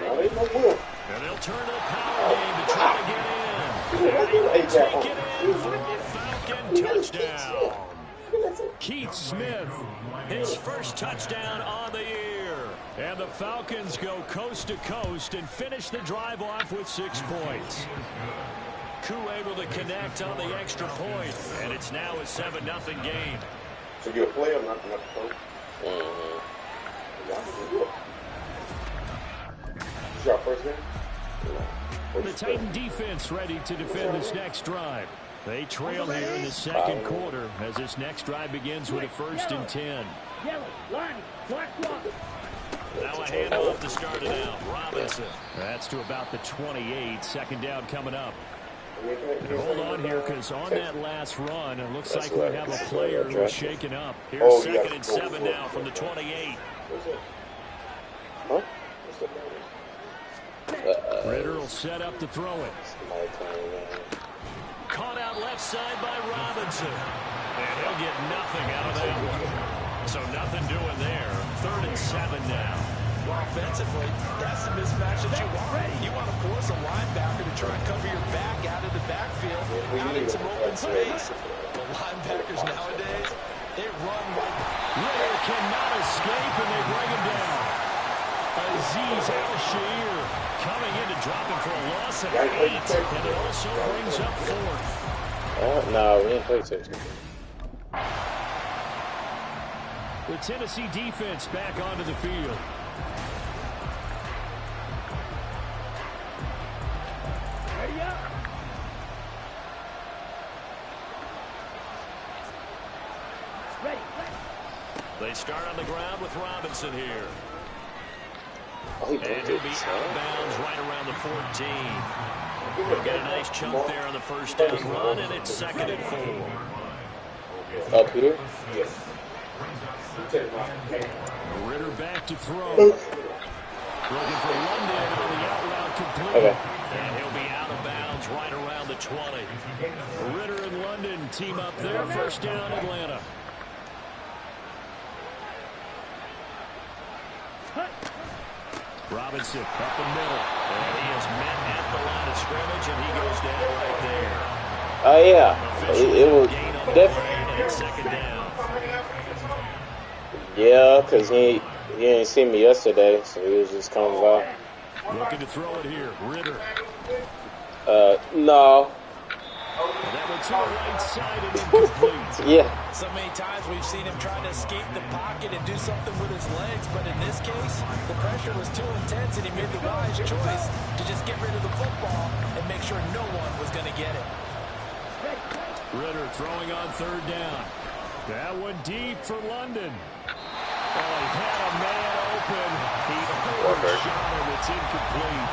Now they no will. And they'll turn to the power game to try to get in. And he will take it in for a Falcon touchdown. Keith Smith, his first touchdown on the year. And the Falcons go coast to coast and finish the drive off with 6 points. Koo able to connect on the extra point, and it's now a 7-0 game. So you're a player, not the coach? Is your first game? The Titan defense ready to defend this next drive. They trail here in the 2nd quarter as this next drive begins with a 1st and 10. Now a handoff to start it out. Robinson. That's to about the 28. 2nd down coming up. And hold on here, because on that last run, it looks like we have a player who's shaken up. Here's 2nd and 7 now from the 28. Ritter will set up to throw it. Caught out left side by Robinson. And he'll get nothing out of that one. So nothing doing there. 3rd and 7 now. Well, offensively, that's the mismatch that you want. You want to force a linebacker to try and cover your back out of the backfield, out in some open space. The linebackers nowadays, they run like Ritter cannot escape, and they bring him down. Azeez Al-Shaair coming in to drop him for a loss of 8, and it also brings up 4th. No, we didn't play Texas. The Tennessee defense back onto the field. Ready up. Ready. They start on the ground with Robinson here. And he'll be out of bounds right around the 14. We'll get a nice chunk there on the first down run, and it's 2nd and 4. Up here? Yes. Ritter back to throw. Looking for London on the out route complete. Okay. And he'll be out of bounds right around the 20. Ritter and London team up there. First down, Atlanta. Robinson up the middle. And he is met at the line of scrimmage, and he goes down right there. Oh, yeah. It was definitely. 2nd down. Yeah, because he didn't see me yesterday, so he was just coming by. Looking to throw it here. Ritter. No. And that went to the right side and incomplete. Yeah. so many times we've seen him trying to escape the pocket and do something with his legs, but in this case, the pressure was too intense and he made the wise choice to just get rid of the football and make sure no one was going to get it. Ritter throwing on 3rd down. That one deep for London. Oh, he had a man open. He overshot him. It's incomplete.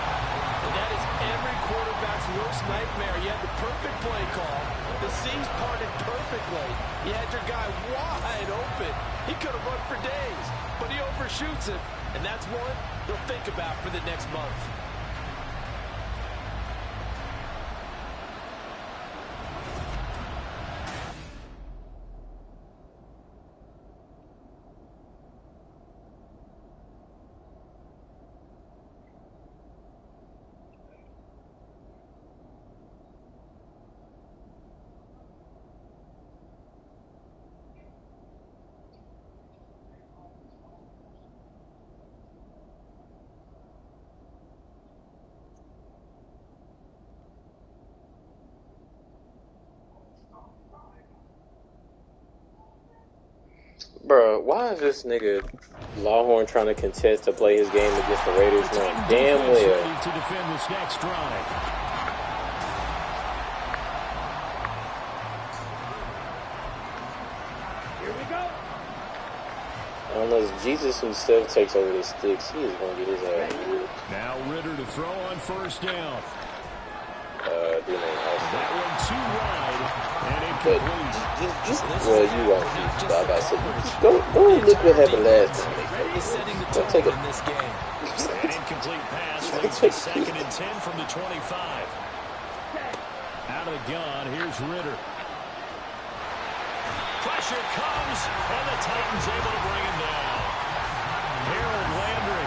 And that is every quarterback's worst nightmare. You had the perfect play call. The seams parted perfectly. You had your guy wide open. He could have run for days, but he overshoots it. And that's one he'll think about for the next month. Bro, why is this nigga Lawhorn trying to contest to play his game against the Raiders knowing damn well? Ready to defend this next drive. Here we go. Unless Jesus himself takes over the sticks, he is going to get his ass beat. Now Ritter to throw on first down. That one too wide and incomplete. Well, you won't be. I about to say, go look what happened last time. Don't take it. An incomplete pass leads to 2nd and 10 from the 25. Out of the gun, here's Ritter. Pressure comes, and the Titans able to bring him down. Harold Landry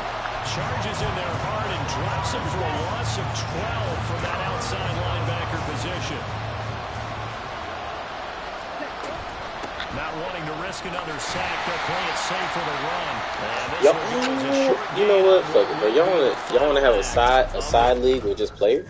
charges in there hard and drops him for a loss of 12 from that outside linebacker position. Not wanting to risk another sack, they'll play it safe for the run. Yep. You know what? Fuck it, bro. Y'all wanna have a side league with just players?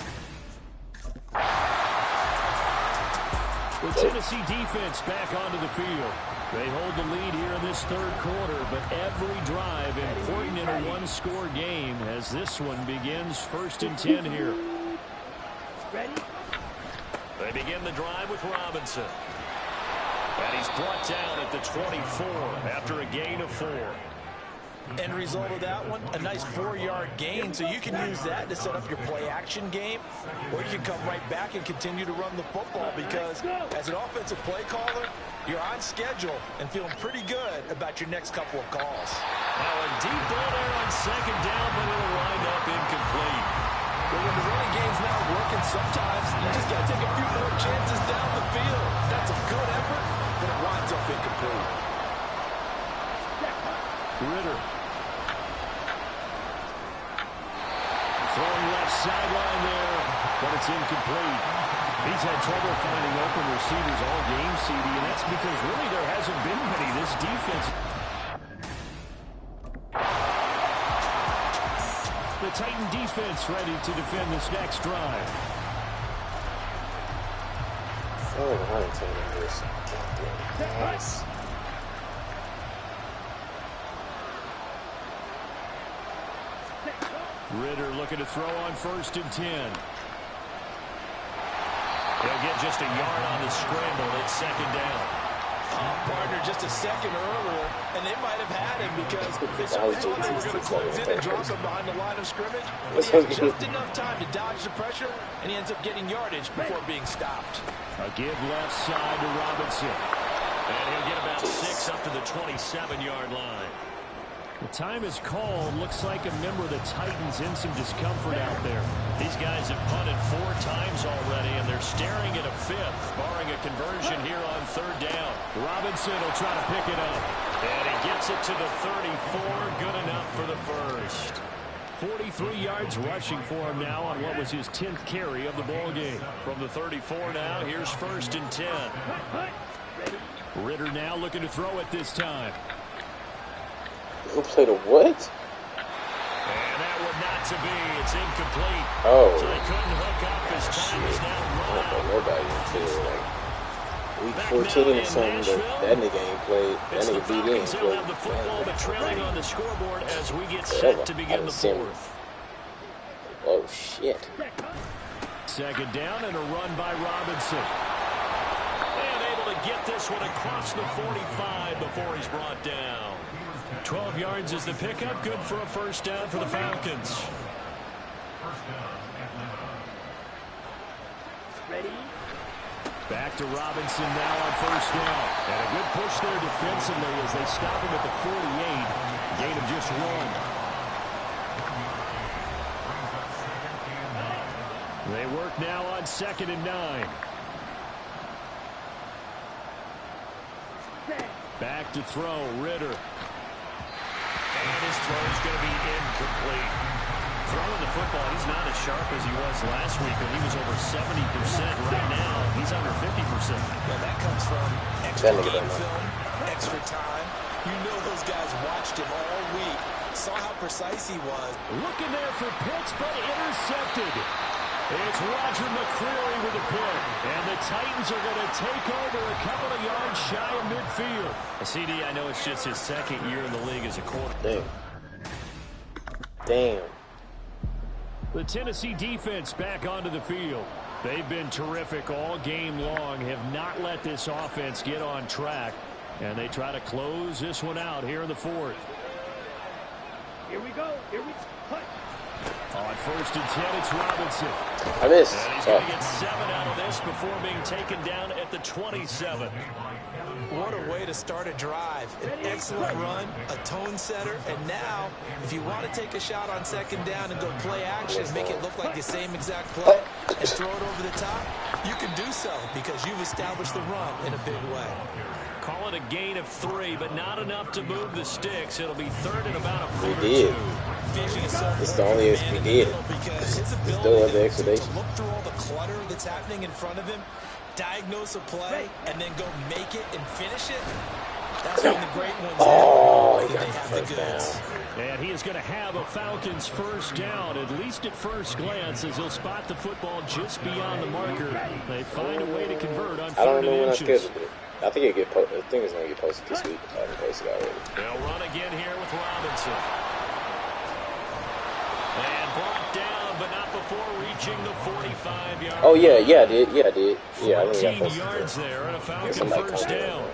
The Tennessee defense back onto the field. They hold the lead here in this third quarter, but every drive important in a one-score game as this one begins 1st and 10 here. Ready? They begin the drive with Robinson. And he's brought down at the 24 after a gain of 4. End result of that one, a nice 4-yard gain, so you can use that to set up your play-action game, or you can come right back and continue to run the football because as an offensive play caller, you're on schedule and feeling pretty good about your next couple of calls. Now a deep ball there on 2nd down, but it'll wind up incomplete. Well, when the running game's not working, sometimes you just got to take a few more chances down the field. That's a good effort, but it winds up incomplete. Ritter. Throwing left sideline there, but it's incomplete. He's had trouble finding open receivers all game, CD, and that's because really there hasn't been many. This defense. The Titan defense ready to defend this next drive. Oh, I'm taking this. Nice. Ritter looking to throw on 1st and 10. They'll get just a yard on the scramble. It's 2nd down. Partner just a second earlier, and they might have had him because they certainly thought they were going to close in and drop him behind the line of scrimmage. But he had just enough time to dodge the pressure, and he ends up getting yardage before being stopped. A give left side to Robinson. And he'll get about 6 up to the 27-yard line. The time is called. Looks like a member of the Titans in some discomfort out there. These guys have punted 4 times already, and they're staring at a 5th, barring a conversion here on 3rd down. Robinson will try to pick it up. And he gets it to the 34. Good enough for the first. 43 yards rushing for him now on what was his 10th carry of the ball game. From the 34 now, here's 1st and 10. Ritter now looking to throw it this time. Who played a what? And that one not to be. It's incomplete. Oh. So they couldn't hook up. His time is now run out. Nobody until like week 14 or something. That nigga ain't played. That nigga beat in. He'll have the football, but trailing on the scoreboard as we get set to begin the 4th. Oh shit. 2nd down and a run by Robinson. And able to get this one across the 45 before he's brought down. 12 yards is the pickup. Good for a 1st down for the Falcons. Ready? Back to Robinson now on 1st down. And a good push there defensively as they stop him at the 48. Gain of just 1. They work now on 2nd and 9. Back to throw, Ritter. And his throw is going to be incomplete. Throwing the football, he's not as sharp as he was last week, but he was over 70%. Right now, he's under 50%. Well, that comes from extra game film, extra time. You know those guys watched him all week, saw how precise he was. Looking there for Pitts, but intercepted. It's Roger McCreary with a pick. And the Titans are going to take over a couple of yards shy of midfield. CD, I know it's just his second year in the league as a quarterback. Damn. The Tennessee defense back onto the field. They've been terrific all game long, have not let this offense get on track, and they try to close this one out here in the fourth. Here we go. Here we go. On 1st and 10, it's Robinson. I missed. And he's going to get 7 out of this before being taken down at the 27. What a way to start a drive. An excellent run, a tone setter, and now, if you want to take a shot on 2nd down and go play action, make it look like the same exact play, and throw it over the top, you can do so because you've established the run in a big way. Call it a gain of 3, but not enough to move the sticks. It'll be 3rd and about a foot or did. 2. It's the only as we did. There's no other explanation. To look through all the clutter that's happening in front of him, diagnose a play, and then go make it and finish it. That's when the great ones he got they the have the first goods. down. And he is going to have a Falcons first down, at least at first glance, as he'll spot the football just beyond the marker. They find a way to convert on 3rd and inches. I don't remember when I scheduled it. I think it's going to get posted this week. I haven't posted already. They'll run again here with Robinson. And brought down, but not before reaching the 45-yard Oh, yeah, I did. Yeah, I did. Yeah, I 14 yards there and a Falcon first down.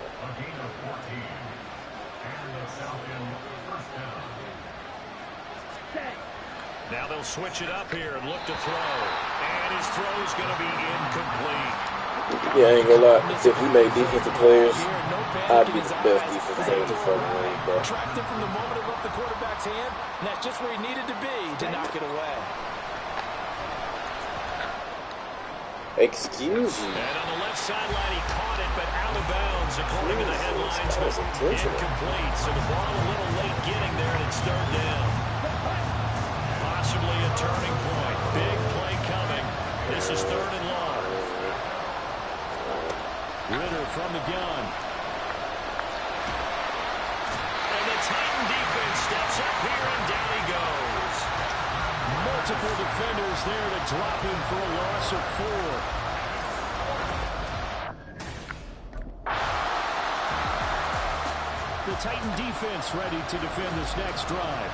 Now they'll switch it up here and look to throw. And his throw's going to be incomplete. Yeah, I ain't gonna lie. If we made defensive players, I'd be the best defensive player in the fucking league, bro. Tracked him from the moment it left the quarterback's hand, and that's just where he needed to be to knock it away. Excuse you. And on the left sideline, he caught it, but out of bounds, according to the headlines. But incomplete, so the ball a little late getting there, and it's 3rd down. Possibly a turning point. Big play coming. This is 3rd and long. Ritter from the gun. And the Titan defense steps up here, and down he goes. Multiple defenders there to drop him for a loss of 4. The Titan defense ready to defend this next drive.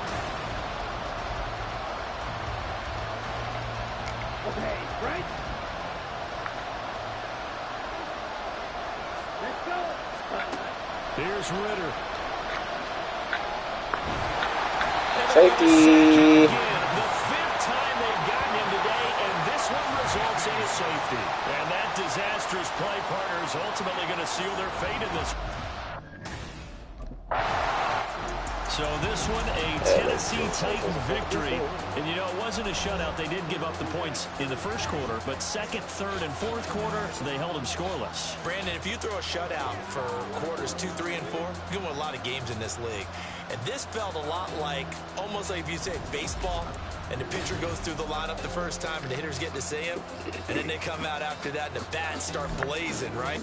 Okay, right? Let's go. Here's Ritter. Safety. The 5th time they've gotten him today, and this one results in a safety. And that disastrous play partner is ultimately going to seal their fate in this. So this one, a Tennessee Titan victory. And, you know, it wasn't a shutout. They did give up the points in the first quarter, but 2nd, 3rd, and 4th quarter, they held them scoreless. Brandon, if you throw a shutout for quarters 2, 3, and 4, you can win a lot of games in this league. And this felt a lot like, almost like if you say baseball, and the pitcher goes through the lineup the first time, and the hitters get to see him, and then they come out after that, and the bats start blazing, right?